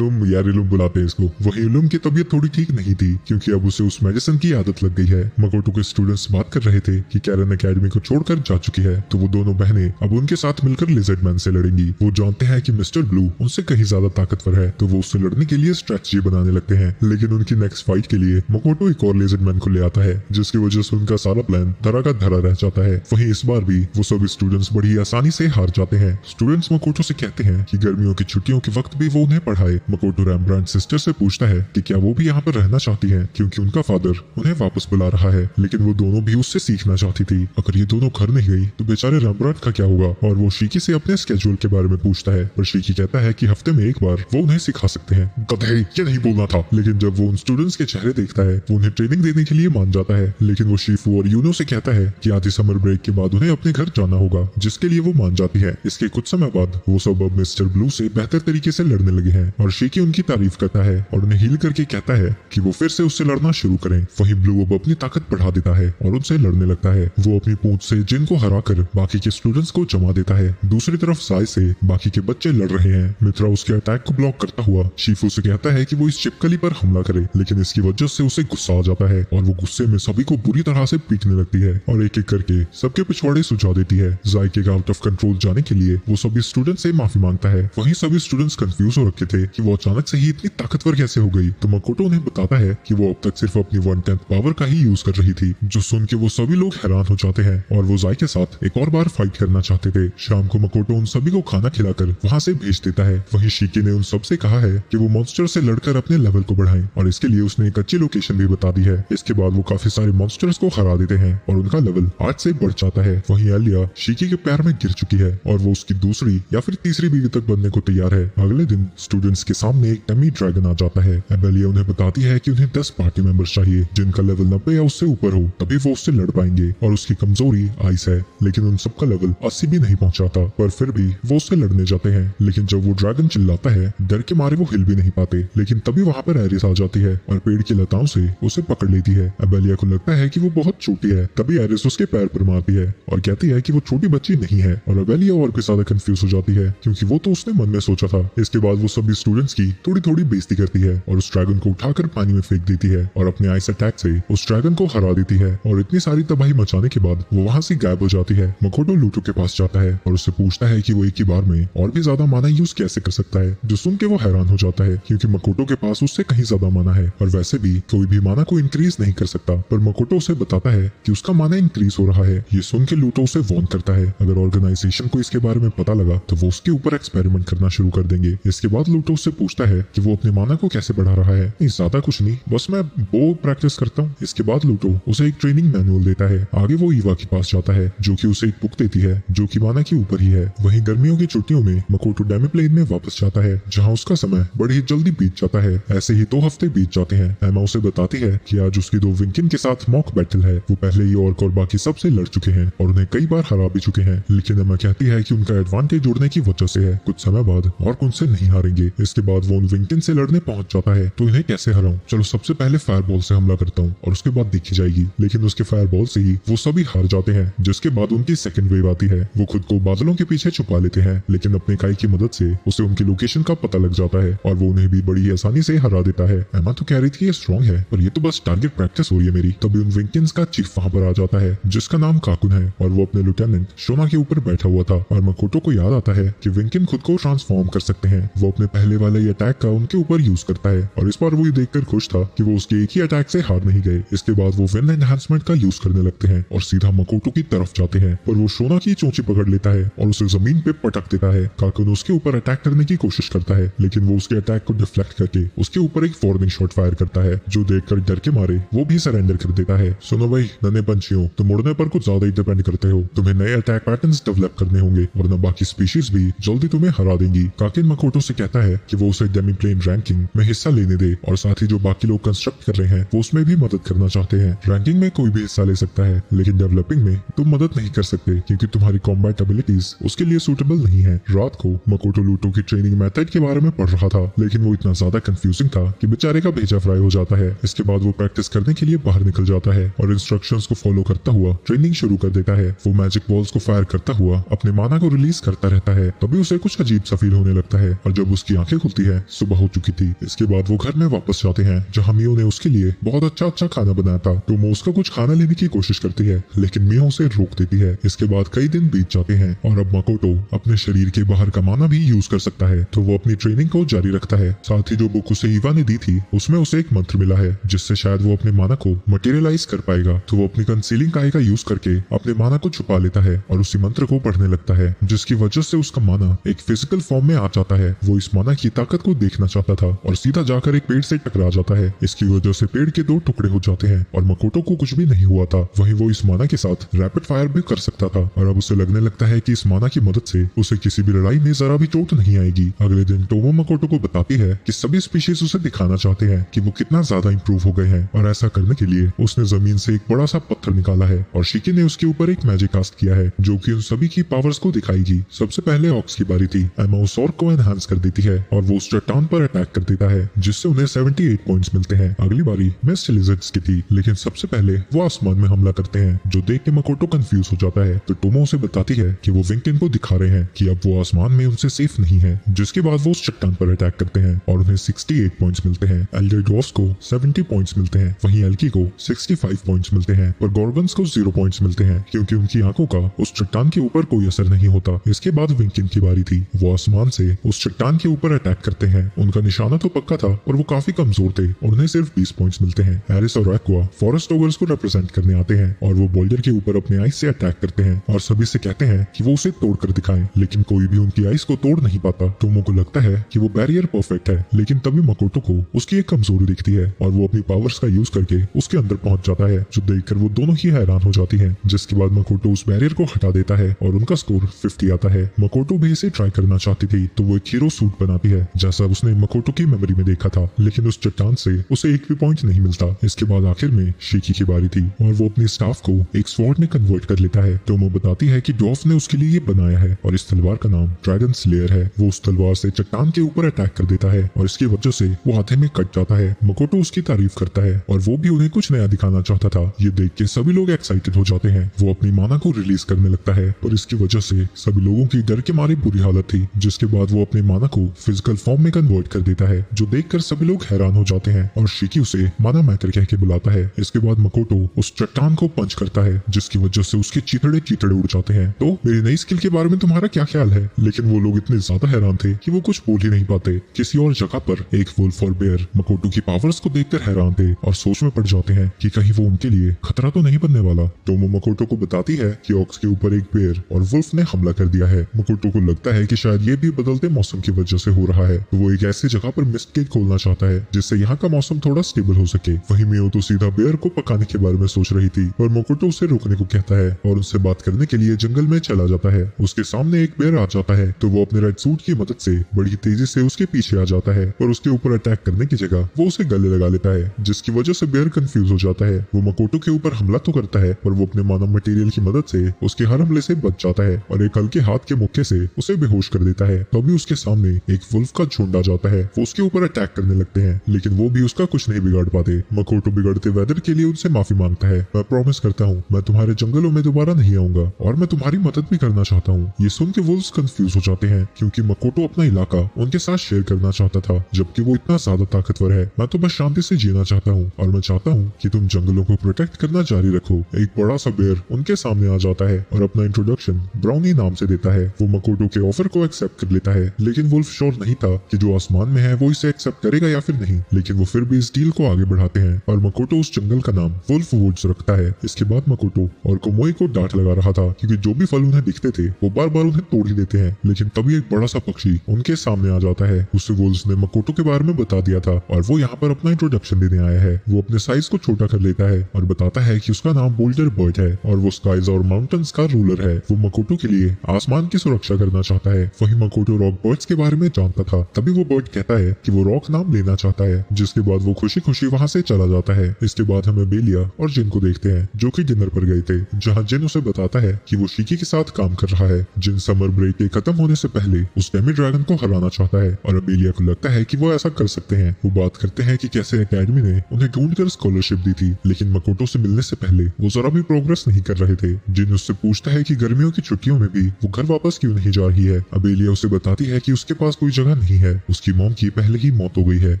इलुम बुलाते हैं इसको। वहीं इलुम की तबीयत थोड़ी ठीक नहीं थी क्योंकि अब उसे उस मेडिसिन की आदत लग गई है। मकोटो के स्टूडेंट्स बात कर रहे थे कि कैरन एकेडमी को छोड़कर जा चुकी है, तो वो दोनों बहनें अब उनके साथ मिलकर लिजर्ड मैन से लड़ेंगी। वो जानते हैं कि मिस्टर ब्लू उनसे कहीं ज्यादा ताकतवर है, तो वो उससे लड़ने के लिए स्ट्रेटजी बनाने लगते हैं। लेकिन उनकी नेक्स्ट फाइट के लिए मकोटो एक और लिजर्ड मैन को ले आता है, जिसकी वजह से उनका सारा प्लान धरा का धरा रह जाता है। वहीं इस बार भी वो सभी स्टूडेंट्स बड़ी आसानी से हार जाते हैं। स्टूडेंट्स मकोटो से कहते हैं कि गर्मियों की छुट्टियों के वक्त भी वो उन्हें पढ़ाए। मकोटो रैम्ब्रांड सिस्टर से पूछता है कि क्या वो भी यहाँ पर रहना चाहती है क्योंकि उनका फादर उन्हें वापस बुला रहा है, लेकिन वो दोनों भी उससे सीखना चाहती थी। अगर ये दोनों घर नहीं गई तो बेचारे रैम्ब्रांड का क्या होगा। और वो शीकी से अपने स्केड्यूल के बारे में पूछता है, पर शीकी कहता है कि हफ्ते में एक बार वो उन्हें सिखा सकते हैं। गधे, ये नहीं बोलना था। लेकिन जब वो उन स्टूडेंट्स के चेहरे देखता है वो उन्हें ट्रेनिंग देने के लिए मान जाता है। लेकिन वो शीफू और यूनो से कहता है कि आधी समर ब्रेक के बाद उन्हें अपने घर जाना होगा, जिसके लिए वो मान जाती है। इसके कुछ समय बाद वो सब अब मिस्टर ब्लू से बेहतर तरीके से लड़ने लगे हैं और शीकी उनकी तारीफ करता है और उन्हें हील करके कहता है कि वो फिर से उससे लड़ना शुरू करें। वहीं ब्लू अब अपनी ताकत बढ़ा देता है और उनसे लड़ने लगता है। वो अपनी पूंछ से जिन को हराकर बाकी के स्टूडेंट्स को जमा देता है। दूसरी तरफ साई से बाकी के बच्चे लड़ रहे हैं। मित्रा उसके अटैक को ब्लॉक करता हुआ शीफू से कहता है कि वो इस चिपकली पर हमला करे, लेकिन इसकी वजह से उसे गुस्सा आ जाता है और वो गुस्से में सभी को बुरी तरह से पीटने लगती है और एक एक करके सबके पिछवाड़े सुझा देती है। जाई के आउट ऑफ कंट्रोल जाने के लिए वो सभी स्टूडेंट से माफी मांगता है। वहीं सभी स्टूडेंट्स कंफ्यूज हो रखे थे कि वो अचानक से ही इतनी ताकतवर कैसे हो गई, तो मकोटो उन्हें बताता है कि वो अब तक सिर्फ अपनी 1/10 पावर का ही यूज कर रही थी, जो सुन के वो सभी लोग हैरान हो जाते हैं और वो जाई के साथ एक और बार फाइट करना चाहते थे। शाम को मकोटो उन सभी को खाना खिलाकर वहाँ से भेज देता है। वहीं शीकी ने उन सबसे कहा है कि वो मॉन्स्टर से लड़कर अपने लेवल को बढ़ाएं और इसके लिए उसने एक अच्छी लोकेशन भी बता दी है। इसके बाद वो काफी सारे मॉन्स्टर्स को हरा देते हैं और उनका लेवल 8 से बढ़ जाता है। वहीं एलिया शीकी के प्यार में गिर चुकी है और वो उसकी दूसरी या फिर तीसरी बीवी तक बनने को तैयार है। अगले दिन स्टूडेंट्स के सामने एक डमी ड्रैगन आ जाता है। एलिया उन्हें बताती है कि उन्हें 10 पार्टी मेंबर्स चाहिए जिनका लेवल 90 या उससे ऊपर हो, तभी वो उससे लड़ पाएंगे। और उसकी कमजोरी आइस है, लेकिन उन सबका लेवल 80 भी नहीं पहुंचाता, पर फिर भी वो उससे लड़ने जाते हैं। लेकिन जब वो ड्रैगन चिल्लाता है डर के मारे वो हिल भी नहीं पाते। लेकिन तभी वहाँ पर एरिस आ जाती है और पेड़ की लताओं से उसे पकड़ लेती है। एलिया को लगता है कि वो बहुत छोटी है, तभी एरिस उसके पैर पर मारती है और कहती है कि वो छोटी बच्ची नहीं है। और एलिया और भी ज्यादा कंफ्यूज हो जाती है क्योंकि वो तो उसने मन में सोचा था। इसके बाद वो सभी स्टूडेंट्स की थोड़ी थोड़ी बेइज्जती करती है और उस ड्रैगन को उठाकर पानी में फेंक देती है और अपने आइस अटैक से उस ड्रैगन को हरा देती है। और इतनी सारी तबाही मचाने के बाद वो वहाँ से गायब हो जाती है। मकोटो लूटो के पास जाता है और उससे पूछता है कि वो एक ही बार में और भी ज्यादा माना यूज कैसे कर सकता है, जो सुन के वो हैरान हो जाता है क्योंकि मकोटो के पास उससे कहीं ज्यादा माना है और वैसे भी कोई भी माना को इंक्रीज नहीं कर सकता। पर मकोटो उसे बताता है कि उसका माना इंक्रीज हो रहा है। ये सुन के लूटो उसे वॉर्न करता है अगर ऑर्गेनाइजेशन को इसके बारे में पता लगा तो वो उसके ऊपर एक्सपेरिमेंट करना शुरू कर देंगे। इसके बाद लूटो उससे पूछता है कि वो अपने माना को कैसे बढ़ा रहा है। नहीं, ज्यादा कुछ नहीं, बस मैं बो प्रैक्टिस करता हूँ। इसके बाद लूटो उसे एक ट्रेनिंग मैनुअल देता है। आगे वो ईवा के पास जाता है जो कि उसे एक बुक देती है जो कि माना के ऊपर ही है। वहीं गर्मियों की छुट्टियों में मकोटो डेमी प्लेन में वापस जाता है जहाँ उसका समय बड़ी ही जल्दी बीत जाता है। ऐसे ही 2 हफ्ते बीत जाते हैं। एमा उसे बताती है कि आज उसकी 2 विंकिन के साथ मॉक बैटल है। वो पहले ही ऑर्क और बाकी सबसे लड़ चुके हैं और उन्हें कई बार हरा भी चुके हैं, लेकिन एमा कहती है कि उनका एडवांटेज उड़ने की वजह से है। कुछ समय बाद ऑर्क उनसे नहीं हारेंगे। इसके बाद वो उन विंकिन से लड़ने पहुंच जाता है। तो इन्हें कैसे हराऊं? चलो सबसे पहले फायरबॉल से हमला करता हूँ और उसके बाद देखी जाएगी। लेकिन उसके फायरबॉल से ही वो सभी हार जाते हैं। जिसके बाद उनकी सेकंड वेव आती है। वो खुद को बादलों के पीछे छुपा लेते हैं, लेकिन अपने काई की मदद से उसे उनकी लोकेशन का पता लग जाता है और वो उन्हें भी बड़ी आसानी से हरा देता है। एमा तो कह रही थी ये स्ट्रॉन्ग है, पर ये तो बस टारगेट प्रैक्टिस हो रही है मेरी। तभी उन विंकिन्स का चीफ वहाँ पर आ जाता है जिसका नाम काकुन है और वो अपने लेफ्टिनेंट शोना के ऊपर बैठा हुआ था। और मकोटो को याद आता है कि विंकिन खुद को ट्रांसफॉर्म कर सकते हैं। वो अपने पहले वाले अटैक का उनके ऊपर यूज करता है और इस बार वो ये देखकर खुश था कि वो उसके एक ही अटैक से हार नहीं गए। इसके बाद वो विन एनहांसमेंट का यूज करने लगते हैं और सीधा मकोटो की तरफ तरफ जाते हैं, पर वो शोना की चोंची पकड़ लेता है और उसे जमीन पे पटक देता है। काकुन उसके ऊपर अटैक करने की कोशिश करता है, लेकिन वो उसके अटैक को डिफ्लेक्ट करके उसके ऊपर एक वार्निंग शॉट फायर करता है, जो देखकर डर के मारे वो भी सरेंडर कर देता है। सुनो भाई नन्हे पंछियों, तुम उड़ने पर कुछ ज्यादा ही डिपेंड करते हो। तुम्हें नए अटैक पैटर्न्स डेवलप करने होंगे, वरना बाकी स्पीशीज भी जल्दी तुम्हें हरा देंगी। काकिन मकोटो से कहता है कि वो उसे डेमी प्लेन रैंकिंग में हिस्सा लेने दे, और साथ ही जो बाकी लोग कंस्ट्रक्ट कर रहे हैं वो उसमें भी मदद करना चाहते हैं। रैंकिंग में कोई भी हिस्सा ले सकता है, लेकिन डेवलपिंग में तुम मदद नहीं कर सकते क्योंकि तुम्हारी कॉम्बैट एबिलिटीज उसके लिए सूटेबल नहीं है। रात को मकोटो लूटो की ट्रेनिंग मेथड के बारे में पढ़ रहा था, लेकिन वो इतना ज्यादा कंफ्यूजिंग था कि बेचारे का भेजा फ्राई हो जाता है। इसके बाद वो प्रैक्टिस करने के लिए बाहर निकल जाता है और इंस्ट्रक्शंस को फॉलो करता हुआ ट्रेनिंग शुरू कर देता है। वो मैजिक बॉल्स को फायर करता हुआ अपने माना को रिलीज करता रहता है। तभी उसे कुछ अजीब सा फील होने लगता है, और जब उसकी आंखें खुलती है सुबह हो चुकी थी। इसके बाद वो घर में वापस जाते हैं, जहाँ मियो ने उसके लिए बहुत अच्छा खाना बनाया था। तो वो उसका कुछ खाना लेने की कोशिश करती है, लेकिन मियो उसे रोक देती है। इसके बाद कई दिन बीत जाते हैं और अब मकोटो अपने शरीर के बाहर का माना भी यूज कर सकता है, तो वो अपनी ट्रेनिंग को जारी रखता है। साथ ही जो बुक उसे ईवा ने दी थी उसमें उसे एक मंत्र मिला है, जिससे शायद वो अपने माना को मटेरियलाइज कर पाएगा। तो वो अपनी कंसीलिंग आई का यूज करके अपने माना को छुपा लेता है और उसी मंत्र को पढ़ने लगता है, जिसकी वजह से उसका माना एक फिजिकल फॉर्म में आ जाता है। वो इस माना की ताकत को देखना चाहता था और सीधा जाकर एक पेड़ से टकरा जाता है। इसकी वजह से पेड़ के 2 टुकड़े हो जाते हैं और मकोटो को कुछ भी नहीं हुआ था। वहीं वो इस माना के साथ रैपिड फायर भी कर सकता था, और अब उसे लगने लगता है कि इस माना की मदद से उसे किसी भी लड़ाई में जरा भी चोट नहीं आएगी। अगले दिन टोमो मकोटो को बताती है कि सभी स्पीशीज उसे दिखाना चाहते हैं कि वो कितना ज्यादा इंप्रूव हो गए हैं, और ऐसा करने के लिए उसने जमीन से एक बड़ा सा पत्थर निकाला है और शिकी ने उसके ऊपर एक मैजिक कास्ट किया है, जो कि उन सभी की पावर्स को दिखाएगी। सबसे पहले ऑक्स की बारी थी। एमा उस ऑर्क को एनहांस कर देती है और वो उस चट्टान पर अटैक कर देता है, जिससे उन्हें 78 पॉइंट्स मिलते हैं। अगली बारी मिस्ट लिजर्ड्स की थी, लेकिन सबसे पहले वो आसमान में हमला करते हैं, जो देख के मकोटो कंफ्यूज हो जाता है। तो टोमो उसे बताती है कि वो विंकिन को दिखा रहे हैं कि अब वो आसमान में उनसे सेफ नहीं है, जिसके बाद वो उस चट्टान पर अटैक करते हैं और उन्हें 68 पॉइंट्स मिलते हैं। एल्डर ड्वार्फ्स को 70 पॉइंट्स मिलते हैं, वहीं एल्की को 65 पॉइंट्स मिलते हैं, और गॉर्गन्स को 0 पॉइंट्स मिलते हैं, क्योंकि उनकी आंखों का उस चट्टान के ऊपर कोई असर नहीं होता। इसके बाद विंकिन की बारी थी। वो आसमान से उस चट्टान के ऊपर अटैक करते हैं। उनका निशाना तो पक्का था और वो काफी कमजोर थे, और उन्हें सिर्फ 20 पॉइंट्स मिलते हैं। एरिस और एक्वा फॉरेस्ट ओगर्स को रिप्रेजेंट करने आते हैं और वो बोल्डर के ऊपर अपने आइस से अटैक करते हैं और सभी से कहते हैं कि वो उसे तोड़ कर दिखाएं, लेकिन कोई भी उनकी आइस को तोड़ नहीं पाता। टोमो को लगता है कि वो बैरियर परफेक्ट है, लेकिन तभी मकोटो को उसकी एक कमजोरी दिखती है और वो अपनी पावर्स का यूज करके उसके अंदर पहुंच जाता है, जो देखकर वो दोनों ही हैरान हो जाती हैं। जिसके बाद मकोटो उस बैरियर को हटा देता है और उनका स्कोर 50 आता है। मकोटो भी इसे ट्राई करना चाहती थी, तो वो एक हीरो सूट बनाती है, जैसा उसने मकोटो की मेमोरी में देखा था, लेकिन उस चट्टान से उसे एक भी पॉइंट नहीं मिलता। इसके बाद आखिर में शिकी की बारी थी और वो अपनी स्टाफ को एक स्वॉर्ड में कन्वर्ट कर लेता है। टोमो बताती है कि डॉफ ने उसके लिए ये बनाया है और इस तलवार का नाम ड्रैगन स्लेयर है। वो उस तलवार से चट्टान के ऊपर अटैक कर देता है और इसकी वजह से वो हाथे में कट जाता है। मकोटो उसकी तारीफ करता है और वो भी उन्हें कुछ नया दिखाना चाहता था। ये देख के सभी लोग एक्साइटेड हो जाते हैं। वो अपनी माना को रिलीज करने लगता है, पर इसकी वजह से सभी लोगों की डर के मारे बुरी हालत थी। जिसके बाद वो अपने माना को फिजिकल फॉर्म में कन्वर्ट कर देता है, जो देखकर सभी लोग हैरान हो जाते हैं और शिकी उसे माना मैकर कह के बुलाता है। इसके बाद मकोटो उस चट्टान को पंच करता है, जिसकी वजह से उसके चीथड़े उड़ जाते हैं। तो मेरी नई स्किल के बारे में तुम्हारा क्या ख्याल है? लेकिन वो लोग इतने ज्यादा हैरान थे कि वो कुछ बोल ही नहीं पाते। किसी और जगह पर एक वुल्फ और बेयर मकोटो की पावर्स को देखकर हैरान थे और सोच में पड़ जाते हैं कि कहीं वो उनके लिए खतरा तो नहीं बनने वाला। टोमो मकोटो को बताती है कि ऑक्स के ऊपर एक बेयर और वुल्फ ने हमला कर दिया है। मकोटो को लगता है कि शायद ये भी बदलते मौसम की वजह से हो रहा है, तो वो एक ऐसी जगह पर मिस्ट केक खोलना चाहता है जिससे यहाँ का मौसम थोड़ा स्टेबल हो सके। वहीं मियो तो सीधा बेयर को पकाने के बारे में सोच रही थी, पर मकोटो उसे रोकने को कहता है और उससे बात करने के लिए जंगल में चला जाता है। उसके सामने एक बेयर आ जाता है, तो वो अपने रेड सूट की मदद से बड़ी तेजी से उसके पीछे आ जाता है और उसके ऊपर अटैक करने की जगह वो उसे गले लगा लेता है, जिसकी वजह से बेयर कंफ्यूज हो जाता है। वो मकोटो के ऊपर हमला तो करता है, पर वो अपने मानव मटेरियल की मदद से उसके हर हमले से बच जाता है और एक हल्के हाथ के मुक्के से उसे बेहोश कर देता है। तभी उसके सामने एक वुल्फ का झुंड आ जाता है। वो उसके ऊपर अटैक करने लगते हैं, लेकिन वो भी उसका कुछ नहीं बिगाड़ पाते। मकोटो बिगड़ते वेदर के लिए उनसे माफी मांगता है। मैं प्रॉमिस करता हूँ मैं तुम्हारे जंगलों में दोबारा नहीं आऊंगा और मैं तुम्हारी मदद भी करना चाहता हूँ। ये सुन के वुल्व्स कंफ्यूज हो जाते हैं, क्योंकि मकोटो अपना इलाका उनके साथ शेयर करना चाहता था, जबकि वो इतना ज्यादा ताकतवर है। मैं तो बस शांति से जीना चाहता हूँ और मैं चाहता हूँ कि तुम जंगलों को प्रोटेक्ट करना जारी रखो। एक बड़ा सा बेयर उनके सामने आ जाता है और अपना इंट्रोडक्शन ब्राउनी नाम से देता है। वो मकोटो के ऑफर को एक्सेप्ट कर लेता है, लेकिन वुल्फ श्योर नहीं था कि जो आसमान में है वो इसे एक्सेप्ट करेगा या फिर नहीं। लेकिन वो फिर भी इस डील को आगे बढ़ाते हैं और मकोटो उस जंगल का नाम वुल्फ वुड्स रखता है। इसके बाद मकोटो और मोई को डांट लगा रहा था क्योंकि जो भी फल उन्हें दिखते थे वो बार बार उन्हें तोड़ ही देते हैं। लेकिन तभी एक बड़ा सा पक्षी उनके सामने आ जाता है। उससे वुल्स ने मकोटो के बारे में बता दिया था और वो यहाँ पर अपना इंट्रोडक्शन देने आया है। वो अपने साइज को छोटा कर लेता है और बताता है कि उसका नाम बोल्डर बर्ड है और वो स्काइज और माउंटेन्स का रूलर है। वो मकोटो के लिए आसमान की सुरक्षा करना चाहता है। वही मकोटो रॉक बर्ड्स के बारे में जानता था। तभी वो बर्ड कहता है कि वो रॉक नाम लेना चाहता है, जिसके बाद वो खुशी खुशी वहाँ से चला जाता है। इसके बाद हमें बेलिया और जिन को देखते हैं जो कि डिनर पर गए थे, जहाँ जिन उसे बताता है कि वो शिकी के साथ काम कर रहा है। जिन समर ब्रेक के खत्म होने से पहले उस डेमी ड्रैगन को हराना चाहता है और बेलिया को लगता है कि वो ऐसा कर सकते हैं। वो बात करते हैं कि कैसे एकेडमी ने उन्हें ढूंढकर स्कॉलरशिप दी थी, लेकिन मकोटो से मिलने से पहले वो जरा भी प्रोग्रेस नहीं कर रहे थे। जिन उससे पूछता है कि गर्मियों की छुट्टियों में भी वो घर वापस क्यों नहीं जा रही है। अबेलिया उसे बताती है कि उसके पास कोई जगह नहीं है, उसकी मॉम की पहले ही मौत हो गई है।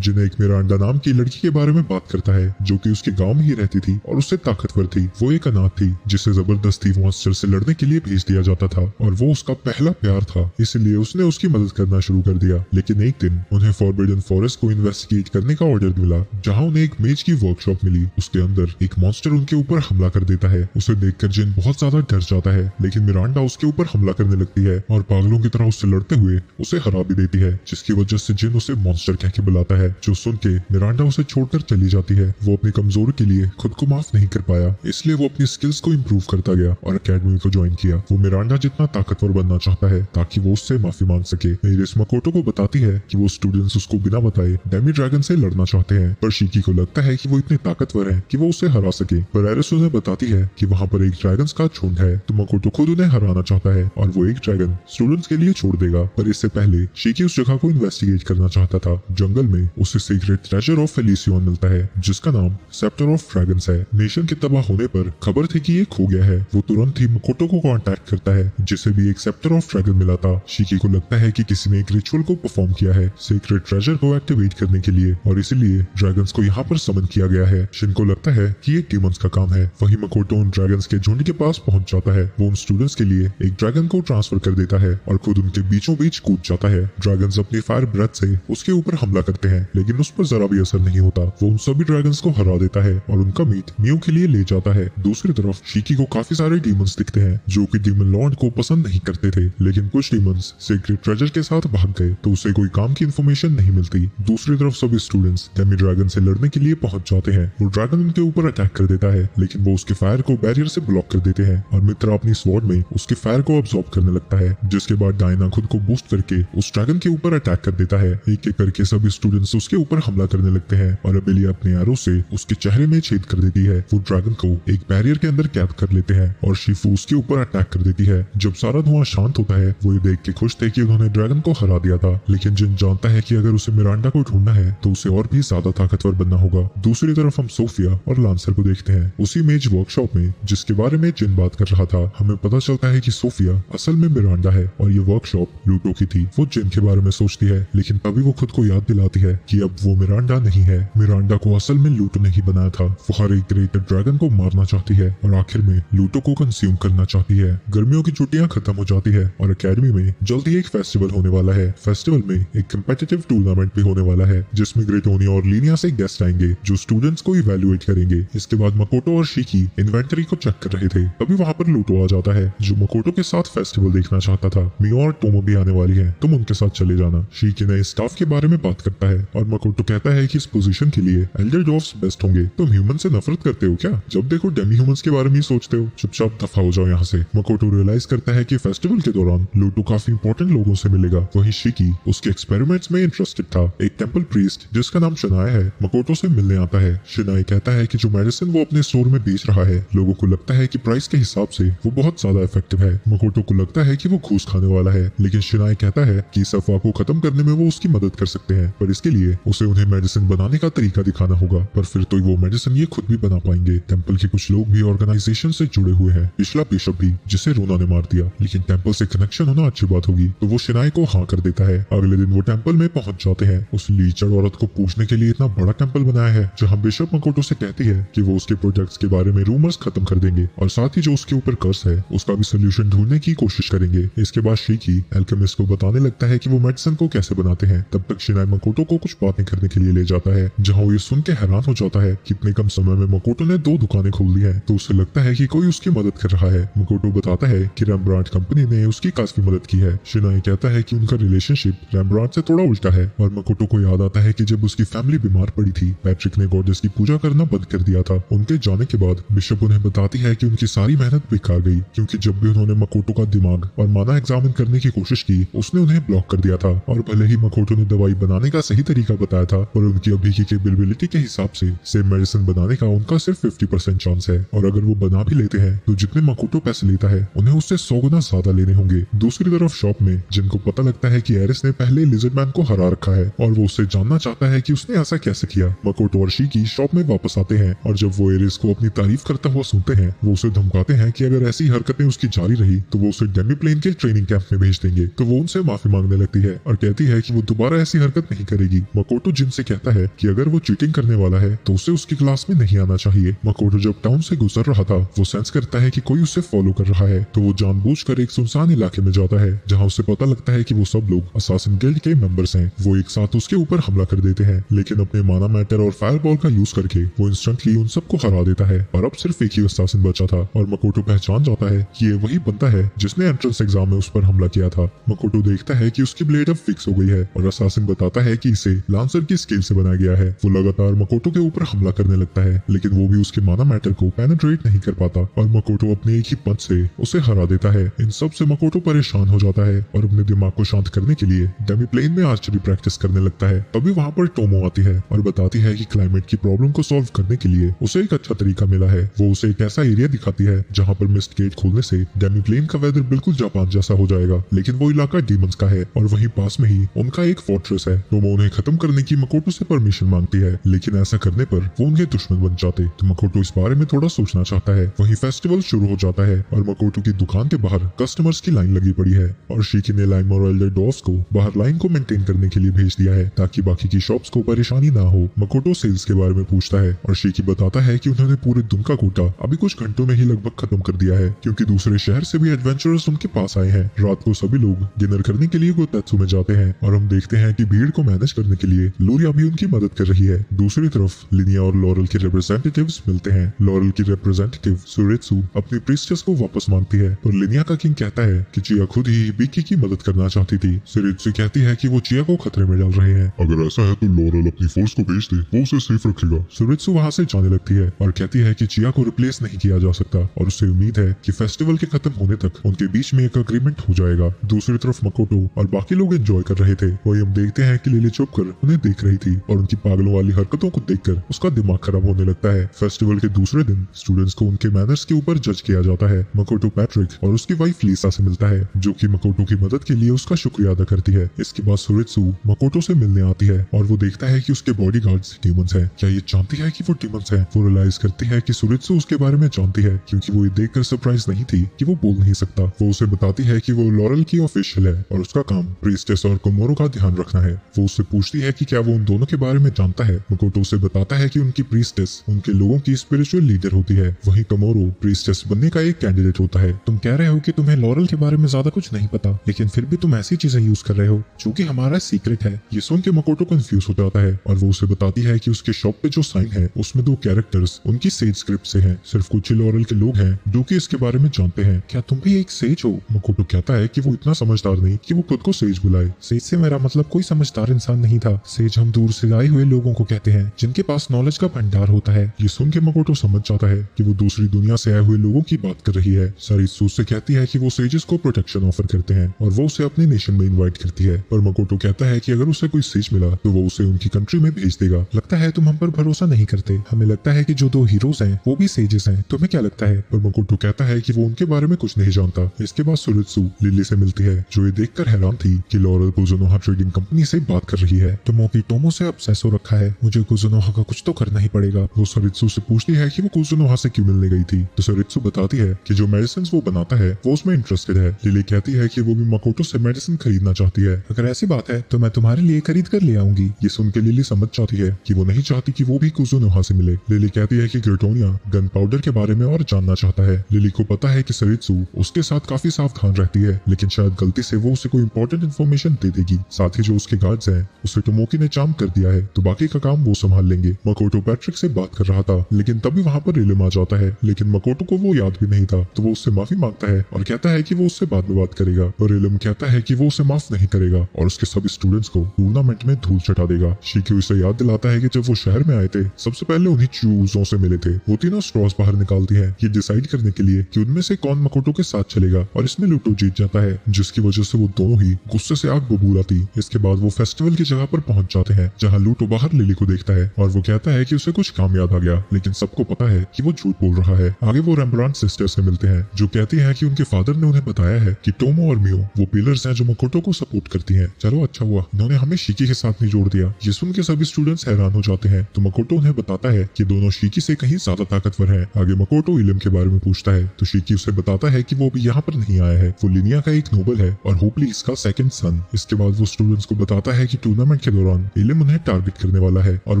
जिन एक मिरांडा नाम की लड़की के बारे में बात करता है जो कि उसके गांव में ही रहती थी और उससे ताकतवर थी। वो एक अनाथ थी जिसे जबरदस्ती मॉन्स्टर से लड़ने के लिए भेज दिया जाता था और वो उसका पहला प्यार था, इसलिए उसने उसकी मदद करना शुरू कर दिया। लेकिन एक दिन उन्हें फॉरबिडन फॉरेस्ट को इन्वेस्टिगेट करने का ऑर्डर मिला, जहाँ उन्हें एक मेज की वर्कशॉप मिली। उसके अंदर एक मॉन्स्टर उनके ऊपर हमला कर देता है। उसे देखकर जिन बहुत ज्यादा डर जाता है, लेकिन मिरांडा उसके ऊपर हमला करने लगती है और पागलों की तरह उससे लड़ते हुए उसे हरा भी देती है, जिसकी वजह से जिन उसे मॉन्स्टर कह के बुलाता है। जो सुन के मिरांडा उसे छोड़कर चली जाती है। वो अपनी कमजोरी के लिए खुद को माफ नहीं कर पाया, इसलिए वो अपनी स्किल्स को इम्प्रूव करता गया और अकेडमी को ज्वाइन किया। वो मिरांडा जितना ताकतवर बनना चाहता है ताकि वो उससे माफी मांग सके। एरिस मकोटो को बताती है कि वो स्टूडेंट्स उसको बिना बताए डेमी ड्रैगन से लड़ना चाहते हैं, पर शिकी को लगता है कि वो इतने ताकतवर है कि वो उसे हरा सके। पर एरिस उन्हें बताती है कि वहाँ पर एक ड्रैगन का झुंड है, तो मकोटो खुद उन्हें हराना चाहता है और वो एक ड्रैगन स्टूडेंट्स के लिए छोड़ देगा। पर इससे पहले शिकी उस जगह को इन्वेस्टिगेट करना चाहता था। जंगल में उसे सीक्रेट ट्रेजर ऑफ फेलिसियोन मिलता है, जिसका नाम सेप्टर ऑफ ड्रैगन्स है। नेशन के तबाह होने पर खबर थी कि ये खो गया है। वो तुरंत ही मकोटो को कांटेक्ट करता है, जिसे भी एक सेप्टर ऑफ ड्रैगन मिला था। शिकी को लगता है कि किसी ने एक रिचुअल को परफॉर्म किया है सीक्रेट ट्रेजर को एक्टिवेट करने के लिए और इसीलिए ड्रैगन्स को यहाँ पर समन किया गया है। शिन को लगता है कि ये डीमंस का काम है। वही मकोटो उन ड्रैगन्स के झुंड के पास पहुंच जाता है। वो उन स्टूडेंट्स के लिए एक ड्रैगन को ट्रांसफर कर देता है और खुद उनके बीचों बीच कूद जाता है। ड्रैगन्स अपनी फायर ब्रेथ से उसके ऊपर हमला करते हैं, लेकिन उस पर जरा भी असर नहीं होता। वो उन सभी ड्रैगन्स को हरा देता है और उनका मीट न्यू के लिए ले जाता है। दूसरी तरफ शिकी को काफी सारे डीमंस दिखते हैं जो कि डीमन लॉर्ड को पसंद नहीं करते थे, लेकिन कुछ डीमंस सीक्रेट ट्रेजर के साथ भाग गए तो उसे कोई काम की इन्फॉर्मेशन नहीं मिलती। दूसरी तरफ सभी स्टूडेंट्स डेमी ड्रैगन से लड़ने के लिए पहुंच जाते हैं। वो ड्रैगन उनके ऊपर अटैक कर देता है, लेकिन वो उसके फायर को बैरियर से ब्लॉक कर देते हैं और मित्रा अपनी स्वॉर्ड में उसके फायर को अब्सॉर्ब करने लगता है, जिसके बाद डायना खुद को बूस्ट करके उस ड्रैगन के ऊपर अटैक कर देता है। एक एक करके सभी स्टूडेंट्स उसके ऊपर हमला करने लगते हैं और अबेलिया अपने एरो से उसके चेहरे में छेद कर देती है। वो ड्रैगन को एक बैरियर के अंदर कैद कर लेते हैं और शिफू उसके ऊपर अटैक कर देती है। जब सारा धुआं शांत होता है, वो ये देख के खुश थे कि उन्होंने ड्रैगन को हरा दिया था, लेकिन जिन जानता है कि अगर उसे मिरांडा को ढूंढना है तो उसे और भी ज्यादा ताकतवर बनना होगा। दूसरी तरफ हम सोफिया और लांसर को देखते हैं उसी मेज वर्कशॉप में जिसके बारे में जिन बात कर रहा था। हमें पता चलता है कि सोफिया असल में मिरांडा है और ये वर्कशॉप लूटो की थी। वो जिन के बारे में सोचती है, लेकिन तभी वो खुद को याद दिलाती है कि अब वो मिरांडा नहीं है। मिरांडा को असल में लूटो ने ही बनाया था। वो हर एक ग्रेटर ड्रैगन को मारना चाहती है और आखिर में लूटो को कंज्यूम करना चाहती है। गर्मियों की छुट्टियां खत्म हो जाती है और अकेडमी में जल्द ही एक फेस्टिवल होने वाला है। फेस्टिवल में एक कम्पिटिटिव टूर्नामेंट भी होने वाला है जिसमें ग्रेटोनिया और लीनिया से गेस्ट आएंगे जो स्टूडेंट्स को इवैल्यूएट करेंगे। इसके बाद मकोटो और शिकी इन्वेंटरी को चेक कर रहे थे, तभी वहाँ पर लूटो आ जाता है जो मकोटो के साथ फेस्टिवल देखना चाहता था। मियो और टोमो भी आने वाली है, तुम उनके साथ चले जाना। शिकी नए स्टाफ के बारे में बात करता है और मकोटो कहता है कि इस पोजीशन के लिए एल्डर डॉर्फ्स बेस्ट होंगे। तुम ह्यूमन से नफरत करते हो क्या? जब देखो डेमी ह्यूमंस के बारे में ही सोचते हो। चुपचाप दफा हो जाओ यहाँ से। मकोटो रियलाइज करता है कि फेस्टिवल के दौरान लूटो काफी इंपॉर्टेंट लोगों से मिलेगा। वहीं शिकी उसके एक्सपेरिमेंट्स में इंटरेस्टेड था। एक टेंपल प्रीस्ट जिसका नाम शिनाए है मकोटो से मिलने आता है। शिनाए कहता है कि जो मेडिसिन वो अपने स्टोर में बेच रहा है लोगों को लगता है कि प्राइस के हिसाब से वो बहुत ज्यादा इफेक्टिव है। मकोटो को लगता है कि वो घूस खाने वाला है, लेकिन शिनाए कहता है कि इस अफवाह को खत्म करने में वो उसकी मदद कर सकते हैं, पर इसके लिए उसे उन्हें मेडिसिन बनाने का तरीका दिखाना होगा। पर फिर तो वो मेडिसिन ये खुद भी बना पाएंगे। टेंपल के कुछ लोग भी ऑर्गेनाइजेशन से जुड़े हुए हैं, पिछला बिशप भी जिसे रोना ने मार दिया, लेकिन टेंपल से कनेक्शन होना अच्छी बात होगी, तो वो शिनाए को हाँ कर देता है। अगले दिन वो टेंपल में पहुंच जाते हैं। उस लीचड़ औरत को पूछने के लिए इतना बड़ा टेंपल बनाया है जहाँ बिशप मकोटो से कहती है कि वो उसके प्रोजेक्ट्स के बारे में रूमर्स खत्म कर देंगे और साथ ही जो उसके ऊपर कर्स है उसका भी सोल्यूशन ढूंढने की कोशिश करेंगे। इसके बाद शिकी एल्केमिस्ट को बताने लगता है कि वो मेडिसिन को कैसे बनाते हैं। तब तक शिनाए मकोटो को कुछ बातें करने के लिए ले जाता है, जहाँ वो ये सुन के हैरान हो जाता है कि इतने कम समय में मकोटो ने 2 दुकानें खोल दी है, तो उसे लगता है कि कोई उसकी मदद कर रहा है। मकोटो बताता है कि रेम्ब्रांट कंपनी ने उसकी काफी मदद की है। शिनाई कहता है कि उनका रिलेशनशिप रेम्ब्रांट से थोड़ा उल्टा है और मकोटो को याद आता है कि जब उसकी फैमिली बीमार पड़ी थी, पैट्रिक ने गॉडेस की पूजा करना बंद कर दिया था। उनके जाने के बाद बिशप उन्हें बताती है कि उनकी सारी मेहनत बेकार गई, क्योंकि जब भी उन्होंने मकोटो का दिमाग और माना एग्जामिन करने की कोशिश की, उसने उन्हें ब्लॉक कर दिया था। और भले ही मकोटो ने दवाई बनाने का सही तरीका बताया था, पर उनकी अभी की कैपेबिलिटी के हिसाब से सेम मेडिसिन बनाने का उनका सिर्फ 50% चांस है, और अगर वो बना भी लेते हैं तो जितने मकोटो पैसे लेता है उन्हें उससे 100 गुना ज्यादा लेने होंगे। दूसरी तरफ शॉप में जिनको पता लगता है कि एरिस ने पहले लिजर्डमैन को हरा रखा है और वो उससे जानना चाहता है कि उसने ऐसा कैसे किया। मकोटो और शीकी शॉप में वापस आते हैं और जब वो एरिस को अपनी तारीफ करता हुआ सुनते हैं, वो उसे धमकाते हैं कि अगर ऐसी हरकतें उसकी जारी रही तो वो उसे डेमीप्लेन के ट्रेनिंग कैंप में भेज देंगे। तो वो उनसे माफी मांगने लगती है और कहती है कि वो दोबारा ऐसी हरकत नहीं करेगी। मकोटो जिनसे कहता है कि अगर वो चीटिंग करने वाला है तो उसे उसकी क्लास में नहीं आना चाहिए। मकोटो जब टाउन से गुजर रहा था, वो सेंस करता है कि कोई उसे फॉलो कर रहा है, तो वो जानबूझकर एक सुनसान इलाके में जाता है जहाँ उसे पता लगता है कि वो सब लोग असासिन गिल्ड के मेंबर्स हैं। वो एक साथ उसके ऊपर हमला कर देते हैं, लेकिन अपने माना मैटर और फायरबॉल का यूज करके वो इंस्टेंटली उन सबको हरा देता है और अब सिर्फ एक ही असासिन बचा था। और मकोटो पहचान जाता है कि ये वही बंदा है जिसने एंट्रेंस एग्जाम में उस पर हमला किया था। मकोटो देखता है कि उसकी ब्लेड अब फिक्स हो गई है और असासिन बताता है कि इसे लांसर की स्केल से बनाया गया है। वो लगातार मकोटो के ऊपर हमला करने लगता है, लेकिन वो भी उसके माना मैटर को पेनिट्रेट नहीं कर पाता और मकोटो अपने एक ही पंच से उसे हरा देता है। इन सब से मकोटो परेशान हो जाता है और अपने दिमाग को शांत करने के लिए डेमीप्लेन में आर्चरी प्रैक्टिस करने लगता है। तभी वहाँ पर टोमो आती है और बताती है कि क्लाइमेट की प्रॉब्लम को सॉल्व करने के लिए उसे एक अच्छा तरीका मिला है। वो उसे एक ऐसा एरिया दिखाती है जहाँ पर मिस्ट गेट खोलने से डेमीप्लेन का वेदर बिल्कुल जापान जैसा हो जाएगा, लेकिन वो इलाका डीमंस का है और वहीं पास में ही उनका एक फोर्ट्रेस है। टोमो उन्हें खत्म करने की मकोटो से परमिशन मांगती है, लेकिन ऐसा करने पर वो उनके दुश्मन बन जाते। तो मकोटो इस बारे में थोड़ा सोचना चाहता है। वहीं फेस्टिवल शुरू हो जाता है और मकोटो की दुकान के बाहर कस्टमर्स की लाइन लगी पड़ी है और शीकी ने लाइन और एल्डर डॉग्स को बाहर लाइन को मेंटेन करने के लिए भेज दिया है ताकि बाकी की शॉप्स को परेशानी ना हो। मकोटो सेल्स के बारे में पूछता है और शीकी बताता है कि उन्होंने पूरे दिन का कोटा अभी कुछ घंटों में ही लगभग खत्म कर दिया है, क्योंकि दूसरे शहर से भी एडवेंचरर्स उनके पास आए हैं। रात को सभी लोग डिनर करने के लिए गोतेत्सु में जाते हैं और हम देखते हैं कि भीड़ को मैनेज करने के लिए लूरिया भी उनकी मदद कर रही है। दूसरी तरफ लिनिया और लॉरल के रिप्रेजेंटेटिव्स मिलते हैं। लॉरल की रिप्रेजेंटेटिव सुरेत्सु अपनी प्रीस्टेस को वापस मांगती है और लिनिया का किंग कहता है कि चिया खुद ही बिकी की मदद करना चाहती थी। सुरेत्सु कहती है कि वो चिया को खतरे में डाल रहे हैं। अगर ऐसा है तो लॉरल अपनी फोर्स को भेज दे, वो उसे सेफ रखेगा। सुरेत्सु वहाँ से जाने लगती है और कहती है कि चिया को रिप्लेस नहीं किया जा सकता और उससे उम्मीद है कि फेस्टिवल के खत्म होने तक उनके बीच में एक अग्रीमेंट हो जाएगा। दूसरी तरफ मकोटो और बाकी लोग एंजॉय कर रहे थे। वही हम देखते हैं कि लिली चुप कर उन्हें देख रही थी और उनकी पागलों वाली हरकतों को देखकर उसका दिमाग खराब होने लगता है। फेस्टिवल के दूसरे दिन स्टूडेंट्स को उनके मैनर्स के ऊपर जज किया जाता है। मकोटो पैट्रिक और उसकी वाइफ लीसा से मिलता है, जो कि मकोटो की मदद के लिए उसका शुक्रिया अदा करती है। इसके बाद सुरेत्सु मकोटो से मिलने आती है और वो देखता है कि उसके बॉडीगार्ड्स डीमंस हैं। क्या ये जानती है कि वो डीमंस हैं? वो रियलाइज करती है कि सुरेत्सु उसके बारे में जानती है, क्योंकि वो ये देखकर सरप्राइज नहीं थी कि वो बोल नहीं सकता। वो उसे बताती है कि वो लॉरल की ऑफिशियल है और उसका काम प्रीस्टेस और कोमोरो का ध्यान रखना है। वो उससे पूछती है कि क्या वो उन दोनों के बारे में जानता है। मकोटो उसे बताता है कि उनकी प्रीस्टेस उनके लोगों की स्पिरिचुअल लीडर होती है, वहीं कोमोरो प्रीस्टेस बनने का एक कैंडिडेट होता है। तुम कह रहे हो कि तुम्हें लॉरल के बारे में ज्यादा कुछ नहीं पता, लेकिन फिर भी तुम ऐसी चीजें यूज कर रहे हो जो कि हमारा सीक्रेट है। ये सुन के मकोटो कंफ्यूज हो जाता है और वो उसे बताती है कि उसके शॉप पे जो साइन है उसमें 2 कैरेक्टर्स उनकी सेज स्क्रिप्ट से हैं। सिर्फ कुछ ही लॉरल के लोग हैं जो कि इसके बारे में जानते हैं। क्या तुम भी एक सेज हो? मकोटो कहता है कि वो इतना समझदार नहीं कि वो खुद को सेज बुलाए। सेज से मेरा मतलब कोई समझदार इंसान नहीं था। सेज हम दूर से आए हुए लोगों को कहते हैं जिनके पास नॉलेज का भंडार होता है। ये सुन के मकोटो समझ जाता है कि वो दूसरी दुनिया से आए हुए लोगों की बात कर रही है। सारित्सु से कहती है कि वो सेजेस को प्रोटेक्शन ऑफर करते हैं और वो उसे अपने नेशन में इनवाइट करती है, पर मकोटो कहता है कि अगर उसे कोई सेज मिला तो वो उसे उनकी कंट्री में भेज देगा। लगता है तुम हम पर भरोसा नहीं करते। हमें लगता है कि जो 2 हीरोज हैं वो भी सेजेस हैं। तुम्हें क्या लगता है? पर मकोटो कहता है कि वो उनके बारे में कुछ नहीं जानता। इसके बाद सुरेत्सु लिली से मिलती है, जो ये देखकर हैरान थी कि लॉरल कुजुनोहा ट्रेडिंग कंपनी से बात कर रही है। टोमो से ऑब्सेस हो रखा है, मुझे कुजुनोहा का कुछ तो करना ही पड़ेगा। वो सुरेत्सु से पूछती है कि वो कुजुनोहा से क्यों मिलने गई थी, तो सुरेत्सु बताती है कि जो मेडिसिन वो बनाता है वो उसमें इंटरेस्टेड है। लिली कहती है कि वो भी मकोटो से मेडिसिन खरीदना चाहती है। अगर ऐसी बात है तो मैं तुम्हारे लिए खरीद कर ले आऊंगी। ये सुन के लिली समझ जाती है कि वो नहीं चाहती कि वो भी कुजुनोहा से मिले। लिली कहती है कि ग्रेटोनिया गन पाउडर के बारे में और जानना चाहता है। लिली को पता है कि सुरेत्सु उसके साथ काफी सावधान रहती है, लेकिन शायद गलती से वो उसे कोई इंपॉर्टेंट इन्फॉर्मेशन दे देगी। साथ ही जो उसके गार्ड्स हैं उसे टोमोकी ने चार्म कर दिया है, तो बाकी का काम वो संभाल लेंगे। मकोटो पैट्रिक से बात कर रहा था, लेकिन तभी वहाँ पर रिलम आ जाता है। लेकिन मकोटो को वो याद भी नहीं था, तो वो उससे माफी मांगता है और कहता है कि वो उससे बाद में बात करेगा। पर इलम कहता है कि वो उसे माफ नहीं करेगा और उसके सभी स्टूडेंट्स को टूर्नामेंट में धूल चटा देगा। शिक्यू उसे याद दिलाता है कि जब वो शहर में आए थे सबसे पहले उन्हीं चूजों से मिले थे। वो तीनों स्ट्रॉस बाहर निकालती है ये डिसाइड करने के लिए कि उनमें से कौन मकोटो के साथ चलेगा, और इसमें लूटो जीत जाता है, जिसकी वजह से वो दोनों ही गुस्से से आग बबूल आती। इसके बाद वो फेस्टिवल की जगह पर पहुंच जाते हैं जहाँ लूटो बाहर लिली को देखता है और वो कहता है कि उसे कुछ काम याद आ गया, लेकिन सबको पता है कि वो झूठ बोल रहा है। आगे वो रेम्ब्रांट सिस्टर से मिलते हैं जो कहती है कि उनके फादर ने उन्हें बताया है कि टोमो और मियो वो पिलर्स हैं जो मकोटो को सपोर्ट करती हैं। चलो अच्छा हुआ इन्होंने हमें शिकी के साथ नहीं जोड़ दिया। ये सुन के सभी स्टूडेंट्स हैरान हो जाते हैं, तो मकोटो उन्हें बताता है कि दोनों शिकी से कहीं ज्यादा ताकतवर हैं। आगे मकोटो इलम के बारे में पूछता है तो शिकी उसे बताता है कि वो अभी यहाँ पर नहीं आया है, वो लिनिया का एक नोबल है और होपली इसका सेकंड सन। इसके बाद वो स्टूडेंट्स को बताता है कि टूर्नामेंट के दौरान इलम उन्हें टारगेट करने वाला है और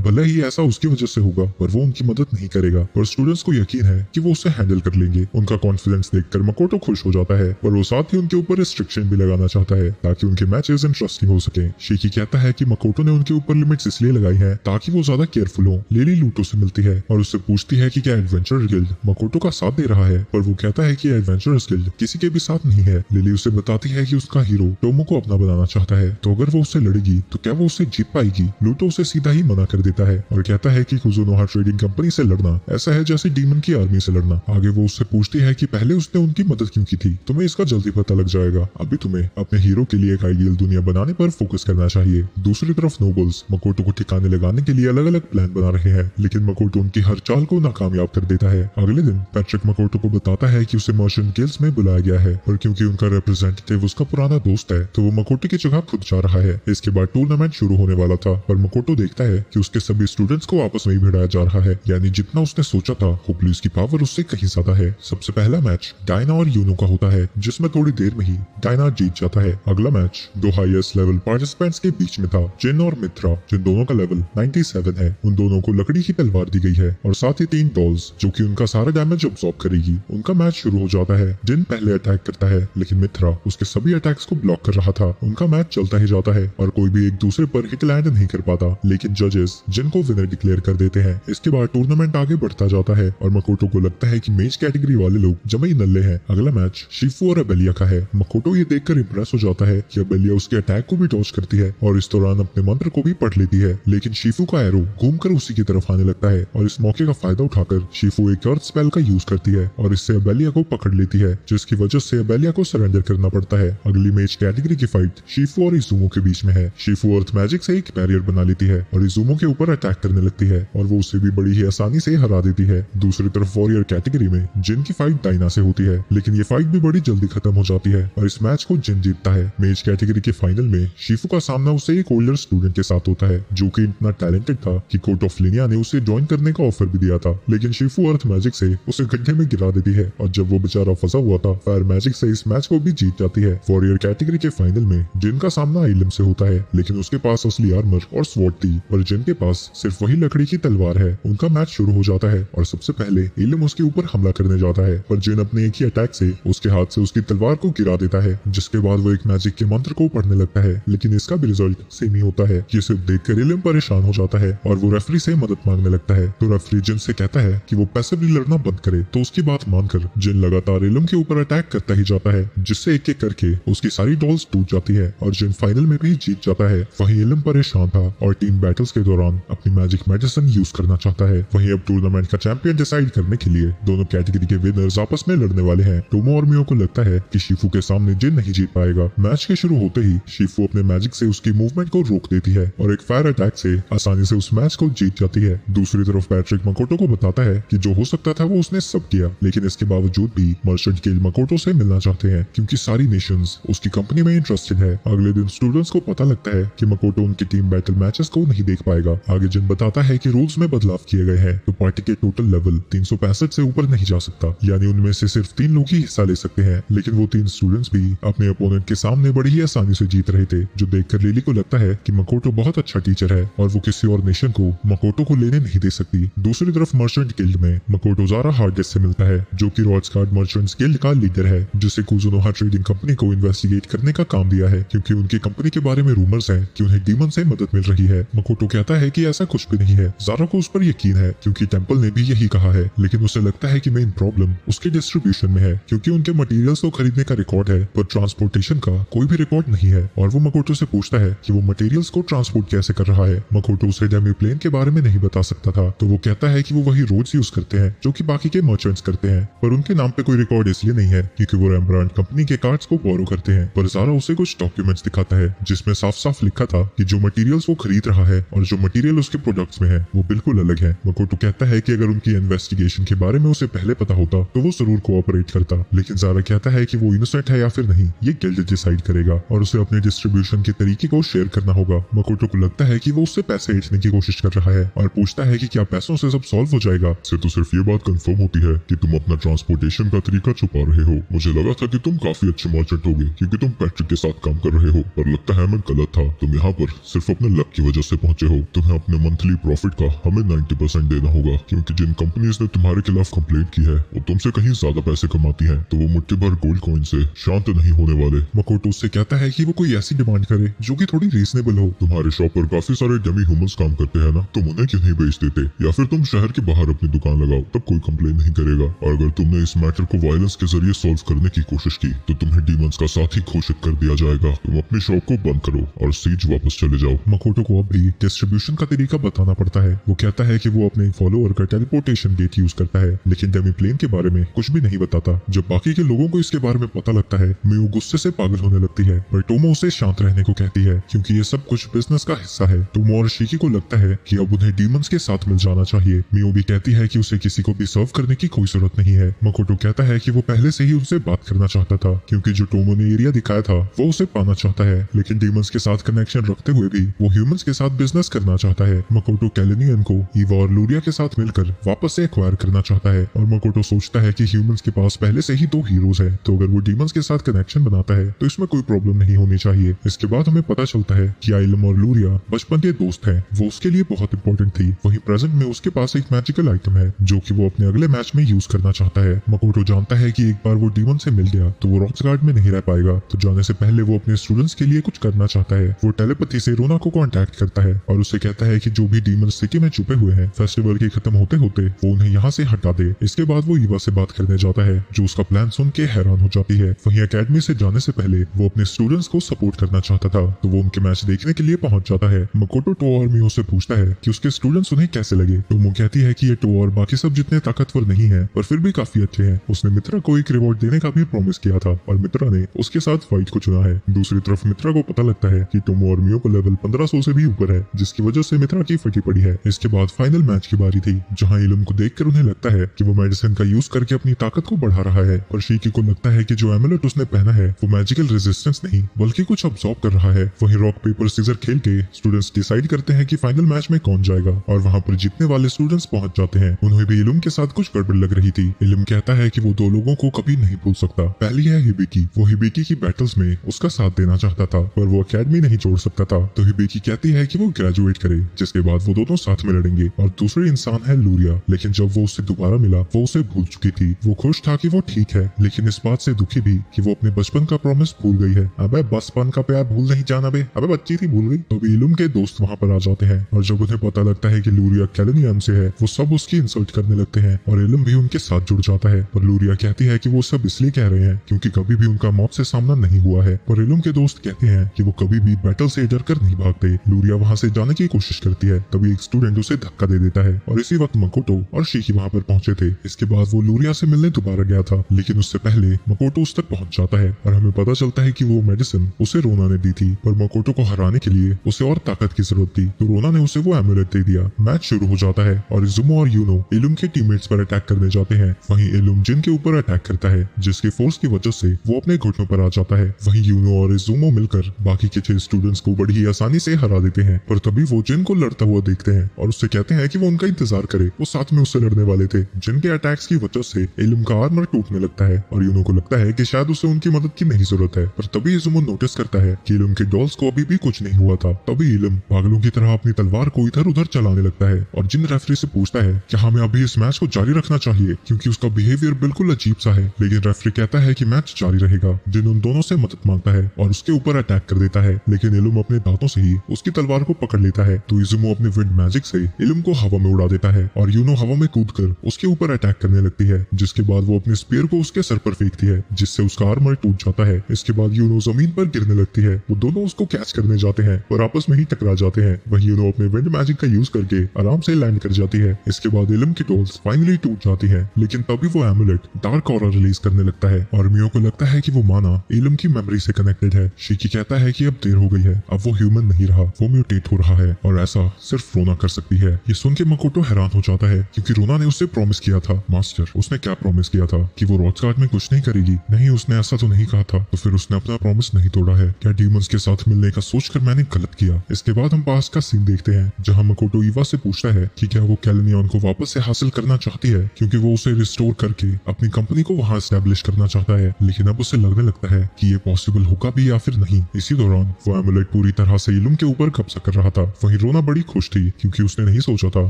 भले ही ऐसा उसकी वजह से होगा पर वो उनकी मदद नहीं करेगा। पर स्टूडेंट्स को यकीन है कि वो उसे हैंडल कर लेंगे। उनका कॉन्फिडेंस देखकर मकोटो खुश हो जाता है, पर वो साथ ही उनके ऊपर रिस्ट्रिक्शन भी लगाना चाहता है ताकि उनके मैचेस इंटरेस्टिंग हो सके। शिकी कहता है कि मकोटो ने उनके ऊपर लिमिट्स इसलिए लगाई हैं ताकि वो ज्यादा केयरफुल हो। लिली लूटो से मिलती है और उससे पूछती है कि क्या एडवेंचर गिल्ड मकोटो का साथ दे रहा है, पर वो कहता है कि एडवेंचरर्स गिल्ड किसी के भी साथ नहीं है। लिली उसे बताती है कि उसका हीरो टोमो को अपना बनाना चाहता है, तो अगर वो उससे लड़ेगी तो क्या वो उससे जीत पाएगी। लूटो उसे सीधा ही मना कर देता है और कहता है कि कुजुनोहा ट्रेडिंग कंपनी से लड़ना ऐसा है जैसे डीमन की आर्मी से लड़ना। आगे वो उससे पूछती है कि पहले उसने उनकी मदद क्यों की थी। तुम्हें इसका जल्दी पता लग जाएगा, अभी तुम्हें अपने हीरो के लिए एक आइडियल दुनिया बनाने पर फोकस करना चाहिए। दूसरी तरफ नोबल्स मकोटो को ठिकाने लगाने के लिए अलग अलग प्लान बना रहे हैं, लेकिन मकोटो उनकी हर चाल को नाकामयाब कर देता है। अगले दिन पैट्रिक मकोटो को बताता है कि उसे मर्चेंट गिल्ड्स में बुलाया गया है और क्योंकि उनका रिप्रेजेंटेटिव उसका पुराना दोस्त है तो वो मकोटो की जगह खुद जा रहा है। इसके बाद टूर्नामेंट शुरू होने वाला था, पर मकोटो देखता है कि उसके सभी स्टूडेंट्स को आपस में ही भिड़ाया जा रहा है, यानी जितना उसने सोचा था होपली की पावर उससे कहीं ज्यादा है। सबसे पहला मैच डायना और यूनो का होता है जिसमें थोड़ी देर में ही डायना जीत जाता है। अगला मैच दो हाईएस्ट लेवल पार्टिसिपेंट्स के बीच में था, जिन और मित्रा, जिन दोनों का लेवल 97 है। उन दोनों को लकड़ी की तलवार दी गई है और साथ ही 3 डॉल्स जो कि उनका सारा डैमेज अब्सॉर्ब करेगी। उनका मैच शुरू हो जाता है। जिन पहले अटैक करता है लेकिन मित्रा उसके सभी अटैक्स को ब्लॉक कर रहा था। उनका मैच चलता ही जाता है और कोई भी एक दूसरे पर हिट लैंड नहीं कर पाता, लेकिन जजेस जिन को विनर डिक्लेयर कर देते हैं। इसके बाद टूर्नामेंट आगे बढ़ता जाता है और मकोटो को लगता है कि मेज कैटेगरी वाले लोग जमे ही नल्ले हैं। अगला मैच शिफू और अबेलिया का है। मकोटो ये देखकर इंप्रेस हो जाता है कि अबेलिया उसके अटैक को भी डॉज करती है और इस दौरान अपने मंत्र को भी पढ़ लेती है, लेकिन शिफू का एरो घूमकर उसी की तरफ आने लगता है और इस मौके का फायदा उठाकर शिफू एक अर्थ स्पेल का यूज करती है और इससे अबेलिया को पकड़ लेती है, जिसकी वजह से अबेलिया को सरेंडर करना पड़ता है। अगली मेज कैटेगरी की फाइट शिफू और इजुमो के बीच में है। शिफू अर्थ मैजिक से एक बैरियर बना लेती है और इजुमो के ऊपर अटैक करने लगती है और वो उसे भी बड़ी ही आसानी से हरा देती है। दूसरी तरफ वॉरियर कैटेगरी में जिन की फाइट डायना से होती है, लेकिन ये फाइट भी बड़ी जल्दी खत्म हो जाती है और इस मैच को जिन जीतता है। मेज कैटेगरी के फाइनल में शिफू का सामना उसे एक ओल्डर स्टूडेंट के साथ होता है जो कि इतना टैलेंटेड था कि कोर्ट ऑफ लिनिया ने उसे ज्वाइन करने का ऑफर भी दिया था, लेकिन शिफू अर्थ मैजिक से उसे गड्ढे में गिरा देती है और जब वो बेचारा फंसा हुआ था फायर मैजिक से इस मैच को भी जीत जाती है। वॉरियर कैटेगरी के फाइनल में जिन का सामना इलम से होता है, लेकिन उसके पास असली आर्मर और स्वॉर्ड थी और जिन के पास सिर्फ वही लकड़ी की तलवार है। उनका मैच शुरू हो जाता है और सबसे पहले इलम उसके ऊपर हमला करने जाता है, पर जिन अपने एक ही अटैक से उसके हाथ से उसकी तलवार को गिरा देता है, जिसके बाद वो एक मैजिक के मंत्र को पढ़ने लगता है, लेकिन इसका भी रिजल्ट सेम ही होता है। ये सिर्फ देखकर इलम परेशान हो जाता है और वो रेफरी से मदद मांगने लगता है, तो रेफरी जिन से कहता है कि वो पैसिवली लड़ना बंद करे, तो उसकी बात मानकर जिन लगातार इलम के ऊपर अटैक करता ही जाता है, जिससे एक एक करके उसकी सारी डॉल्स टूट जाती है और जिन फाइनल में भी जीत जाता है। वहीं इलम परेशान था और टीम बैटल्स के दौरान अपनी मैजिक मेडिसिन यूज करना चाहता है। वहीं अब टूर्नामेंट का चैंपियन डिसाइड करने के लिए दोनों कैटेगरी के विनर्स आपस में लड़ने वाले हैं। टोमो और मियो को लगता है कि शिफू के सामने जिन नहीं जीत पाएगा। मैच के शुरू होते ही शिफू अपने मैजिक से उसकी मूवमेंट को रोक देती है और एक फायर अटैक से आसानी से उस मैच को जीत जाती है। दूसरी तरफ पैट्रिक मकोटो को बताता है कि जो हो सकता था वो उसने सब किया, लेकिन इसके बावजूद भी मर्चेंट गिल्ड मकोटो से मिलना चाहते हैं क्योंकि सारी नेशंस उसकी कंपनी में इंटरेस्टेड है। अगले दिन स्टूडेंट्स को पता लगता है कि मकोटो उनकी टीम बैटल मैचेस को नहीं देख पाएगा। आगे जिन बताता है कि रूल्स में बदलाव किए गए हैं, तो पार्टी के टोटल लेवल 365 से ऊपर नहीं जा सकता, यानी उनमें से सिर्फ 3 लोग ही हिस्सा ले सकते हैं। लेकिन वो 3 स्टूडेंट्स भी अपने अपोनेंट के सामने बड़ी ही आसानी से जीत रहे थे, जो देखकर लिली को लगता है कि मकोटो बहुत अच्छा टीचर है और वो किसी और नेशन को मकोटो को लेने नहीं दे सकती। दूसरी तरफ मर्चेंट गिल्ड में मकोटो ज़ारा हार्डेस से मिलता है, जो कि रॉड्सकार्ड मर्चेंट्स गिल्ड का लीडर है, जिसे कुजुनोहा ट्रेडिंग कंपनी को इन्वेस्टिगेट करने का काम दिया है क्योंकि उनकी कंपनी के बारे में रूमर्स हैं कि उन्हें डीमन से मदद मिल रही है। मकोटो कहता है कि ऐसा कुछ भी नहीं है। ज़ारा को उस पर यकीन है क्योंकि टेंपल ने भी यही कहा है, लेकिन लेकिन उसे लगता है कि मेन प्रॉब्लम उसके डिस्ट्रीब्यूशन में है, क्योंकि उनके मटेरियल्स को खरीदने का रिकॉर्ड है पर ट्रांसपोर्टेशन का कोई भी रिकॉर्ड नहीं है। और वो मकोटो से पूछता है कि वो मटेरियल्स को ट्रांसपोर्ट कैसे कर रहा है। मकोटो उसे डेमी प्लेन के बारे में नहीं बता सकता था, तो वो कहता है कि वो वही रोड्स यूज करते हैं जो कि बाकी के मर्चेंट्स करते हैं, पर उनके नाम पे कोई रिकॉर्ड इसलिए नहीं है क्योंकि वो रेम्ब्रांड कंपनी के कार्ड्स को बोरो करते हैं। पर ज़ारा उसे कुछ डॉक्यूमेंट्स दिखाता है जिसमें साफ साफ लिखा था कि जो मटेरियल्स वो खरीद रहा है और जो मटेरियल उसके प्रोडक्ट्स में है वो बिल्कुल अलग है। मकोटो कहता है कि अगर उनकी इन्वेस्टिगेशन के बारे में उसे पहले पता होता तो वो जरूर कोऑपरेट करता, लेकिन ज़ारा कहता है कि वो इनोसेंट है या फिर नहीं ये गिल्ड डिसाइड करेगा और उसे अपने डिस्ट्रीब्यूशन के तरीके को शेयर करना होगा। मकोटो को लगता है कि वो उससे पैसे ऐंठने की कोशिश कर रहा है और पूछता है कि क्या पैसों से सब सॉल्व हो जाएगा। से तो सिर्फ ये बात कंफर्म होती है कि तुम अपना ट्रांसपोर्टेशन का तरीका छुपा रहे हो। मुझे लगा था कि तुम काफी अच्छे मर्चेंट होगे क्योंकि तुम पैट्रिक के साथ काम कर रहे हो, पर लगता है मैं गलत था। तुम यहाँ पर सिर्फ अपने लक की वजह से पहुंचे हो। तुम्हें अपने मंथली प्रॉफिट का हमें 90% देना होगा, क्योंकि जिन कंपनीज ने तुम्हारे खिलाफ कंप्लेंट की है वो तुमसे कहीं ज्यादा पैसे कमाती हैं, तो वो मुट्ठी भर गोल्ड कॉइन से शांत नहीं होने वाले। मकोटो उससे कहता है कि वो कोई ऐसी डिमांड करे जो कि थोड़ी रीजनेबल हो। तुम्हारे शॉप पर काफी सारे डमी ह्यूमंस काम करते हैं ना, तुम उन्हें क्यों नहीं बेच देते, या फिर तुम शहर के बाहर अपनी दुकान लगाओ, तब कोई कंप्लेन नहीं करेगा। और अगर तुमने इस मैटर को वायलेंस के जरिए सॉल्व करने की कोशिश की तो तुम्हें डीमंस का साथी घोषित कर दिया जाएगा। तुम अपनी शॉप को बंद करो और सीज वापस चले जाओ। मकोटो को अब भी डिस्ट्रीब्यूशन का तरीका बताना पड़ता है। वो कहता है कि वो अपने फॉलोअर का टेलीपोर्टेशन गेट यूज करता है, लेकिन डेमी प्लेन के बारे में कुछ भी नहीं बताता। जब बाकी के लोगों को इसके बारे में पता लगता है, मियो गुस्से से पागल होने लगती है, पर टोमो उसे शांत रहने को कहती है क्योंकि ये सब कुछ बिजनेस का हिस्सा है। टोमो और शिकी को लगता है कि अब उन्हें डीमंस के साथ मिल जाना चाहिए। मियो भी कहती है कि उसे किसी को भी सर्व करने की कोई जरूरत नहीं है। मकोटो कहता है कि वो पहले से ही उनसे बात करना चाहता था, क्योंकि जो टोमो ने एरिया दिखाया था वो उसे पाना चाहता है, लेकिन डीमंस के साथ कनेक्शन रखते हुए भी वो ह्यूमंस के साथ बिजनेस करना चाहता है। मकोटो कैलेनियन को ईवा और लूरिया के साथ मिलकर वापस से एक्वायर करना चाहता है, और मकोटो सोचता है कि ह्यूमंस के पास पहले से ही 2 हीरोज है, तो अगर वो डीमंस के साथ कनेक्शन बनाता है तो इसमें कोई प्रॉब्लम नहीं होनी चाहिए। इसके बाद हमें पता चलता है कि आइलम और लूरिया बचपन के दोस्त हैं। वो उसके लिए बहुत इंपॉर्टेंट थी। वहीं प्रेजेंट में उसके पास एक मैजिकल आइटम है जो कि वो अपने अगले मैच में यूज करना चाहता है। मकोटो जानता है कि एक बार वो डीमन से मिल गया तो वो रॉक्स गार्ड में नहीं रह पाएगा, तो जाने से पहले वो अपने स्टूडेंट्स के लिए कुछ करना चाहता है। वो टेलीपैथी से रोना को कांटेक्ट करता है और उसे कहता है कि जो भी डीमन सिटी में छुपे हुए हैं फेस्टिवल के खत्म होते होते वो उन्हें यहाँ से हटा दे। इसके बाद वो ईवा से बात करने जाता है जो उसका प्लान सुन के हैरान हो जाती है। वहीं एकेडमी से जाने से पहले वो अपने स्टूडेंट्स को सपोर्ट करना चाहता था, तो वो उनके मैच देखने के लिए पहुंच जाता है। मकोटो टो और मियो से पूछता है कि उसके स्टूडेंट्स उन्हें कैसे लगे, तो वो कहती है कि ये टो और बाकी सब जितने ताकतवर नहीं है पर फिर भी काफी अच्छे हैं। उसने मित्रा को एक रिवॉर्ड देने का भी प्रॉमिस किया था और मित्रा ने उसके साथ फाइट को चुना है। दूसरी तरफ मित्रा को पता लगता है कि टोमो और मियो को लेवल 1500 से भी ऊपर है, जिसकी वजह से मित्रा की फटी पड़ी है। इसके बाद फाइनल मैच की बारी थी, जहां इलम को देखकर उन्हें लगता है कि वो मेडिसिन का यूज करके अपनी ताकत को बढ़ा रहा है, और शीकी को लगता है कि जो एमुलेट उसने पहना है वो मैजिकल रेजिस्टेंस नहीं बल्कि कुछ अब्सॉर्ब कर रहा है। वहीं रॉक पेपर सीजर खेल के स्टूडेंट्स डिसाइड करते हैं कि फाइनल मैच में कौन जाएगा, और वहां पर जीतने वाले स्टूडेंट्स पहुंच जाते हैं। उन्हें भी इलम के साथ कुछ गड़बड़ लग रही थी। इलम कहता है कि वो 2 लोगों को कभी नहीं भूल सकता। पहली है हिबिकी। वो हिबिकी की बैटल्स में उसका साथ देना चाहता था पर वो एकेडमी नहीं छोड़ सकता था, तो हिबिकी कहती है कि वो ग्रेजुएट करे, जिसके बाद वो दोनों साथ में लड़ेंगे। और दूसरी इंसान है लूरिया, लेकिन जब वो उससे दोबारा मिला वो उसे भूल चुकी थी। वो खुश था कि वो ठीक है, लेकिन इस बात से दुखी भी कि वो अपने बचपन का प्रॉमिस भूल गई है। अबे बचपन का प्यार भूल नहीं जाना बे, अबे बच्ची थी भूल गई। तो इलम के दोस्त वहाँ पर आ जाते हैं, और जब उन्हें पता लगता है कि लूरिया कैलेनियन से है वो सब उसकी इंसल्ट करने लगते हैं, और इलम भी उनके साथ जुड़ जाता है। पर लूरिया कहती है कि वो सब इसलिए कह रहे हैं क्योंकि कभी भी उनका मौत से सामना नहीं हुआ है। पर इलम के दोस्त कहते हैं कि वो कभी भी बैटल से डर कर नहीं भागते। लूरिया वहाँ से जाने की कोशिश करती है, तभी एक स्टूडेंट उसे धक्का दे देता है, और इसी वक्त मकोटो और शीकी वहाँ पर पहुंचे थे। इसके बाद वो लूरिया से मिलने दोबारा गया था, लेकिन उससे पहले मकोटो उस तक पहुंच जाता है, और हमें पता चलता है कि वो मेडिसिन उसे रोना ने दी थी। पर मकोटो को हराने के लिए उसे और ताकत की जरूरत थी, तो रोना ने उसे वो एमुलेट दे दिया। मैच शुरू हो जाता है और इजुमो और यूनो इलुम के टीममेट्स पर अटैक करने जाते हैं। वहीं इलुम जिन के ऊपर अटैक करता है, जिसके फोर्स की वजह से वो अपने घुटनों पर आ जाता है। वहीं यूनो और इजुमो मिलकर बाकी के 6 स्टूडेंट्स को बड़ी ही आसानी से हरा देते हैं। पर तभी वो जिन को लड़ता हुआ देखते हैं और उससे कहते हैं कि वो उनका इंतजार करे। वो साथ में उससे लड़ने वाले थे। जिन के अटैक्स की वजह से इलुम का आर्मर टूटने लगता है, और यूनो को लगता है कि शायद उसे उनकी मदद की नहीं जरूरत है। पर तभी इजुमो नोटिस करता है कि इलुम के डॉल्स को अभी भी कुछ नहीं हुआ था। तभी इलुम पागलों की तरह अपनी तलवार को इधर उधर चलाने लगता है, और जिन रेफरी से पूछता है कि हमें अभी इस मैच को जारी रखना चाहिए क्योंकि उसका बिहेवियर बिल्कुल अजीब सा है। लेकिन रेफरी कहता है कि मैच जारी रहेगा। जिन उन दोनों से मदद मांगता है और उसके ऊपर अटैक कर देता है, लेकिन इलुम अपने दांतों से ही उसकी तलवार को पकड़ लेता है। तो इजुमो अपने विंड मैजिक से इलुम को हवा में उड़ा देता है, और यूनो हवा में कूद उठकर उसके ऊपर अटैक करने लगती है, जिसके बाद वो अपने स्पीयर को उसके सर पर फेंकती है, जिससे उसका आर्मर टूट जाता है। इसके बाद यूनो जमीन पर गिरने लगती है। वो दोनों उसको कैच करने जाते हैं पर आपस में ही टकरा जाते हैं। वहीं यूनो अपने विंड मैजिक का यूज करके आराम से लैंड कर जाती है। इसके बाद इलम की टोल्स फाइनली टूट जाती है, लेकिन तभी वो एमुलेट डार्क ऑरा रिलीज करने लगता है और मियो को लगता है कि वो माना इलम की मेमोरी से कनेक्टेड है। शिकी कहता है कि अब देर हो गई है, अब वो ह्यूमन नहीं रहा, वो म्यूटेट हो रहा है और ऐसा सिर्फ रोना कर सकती है। ये सुन के मकोटो हैरान हो जाता है क्योंकि रोना ने उससे प्रॉमिस किया था। मास्टर, उसने क्या प्रॉमिस किया था कि वो रॉकस्टार्ट में कुछ नहीं करेगी? नहीं, उसने ऐसा तो नहीं कहा था। तो फिर उसने अपना प्रॉमिस नहीं तोड़ा है। क्या डीमंस के साथ मिलने का सोचकर मैंने गलत किया? इसके बाद हम पास का सीन देखते हैं जहाँ मकोटो ईवा से पूछता है कि क्या वो कैलेनियन को वापस से हासिल करना चाहती है, क्योंकि वो उसे रिस्टोर करके अपनी कंपनी को वहाँ एस्टेब्लिश करना चाहता है। लेकिन अब उसे लगने लगता है कि ये पॉसिबल होगा भी या फिर नहीं। इसी दौरान वो एमुलेट पूरी तरह से इलम के ऊपर कब्जा कर रहा था। वहीं रोना बड़ी खुश थी क्योंकि उसने नहीं सोचा था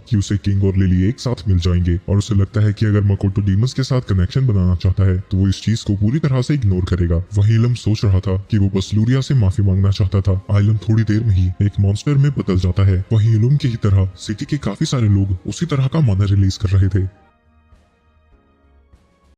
कि उसे किंग और लिली एक साथ मिल जाएंगे और उसे लगता है कि अगर मकोटो डीमंस के साथ कनेक्शन बनाना चाहता है तो वो इस चीज को पूरी तरह से इग्नोर करेगा। वहीं इलम सोच रहा था कि वो बस लूरिया से माफी मांगना चाहता था। आइलम थोड़ी देर में ही एक मॉन्स्टर में बदल जाता है। वहीं इलम की ही तरह सिटी के काफी सारे लोग उसी तरह का माना रिलीज कर रहे थे।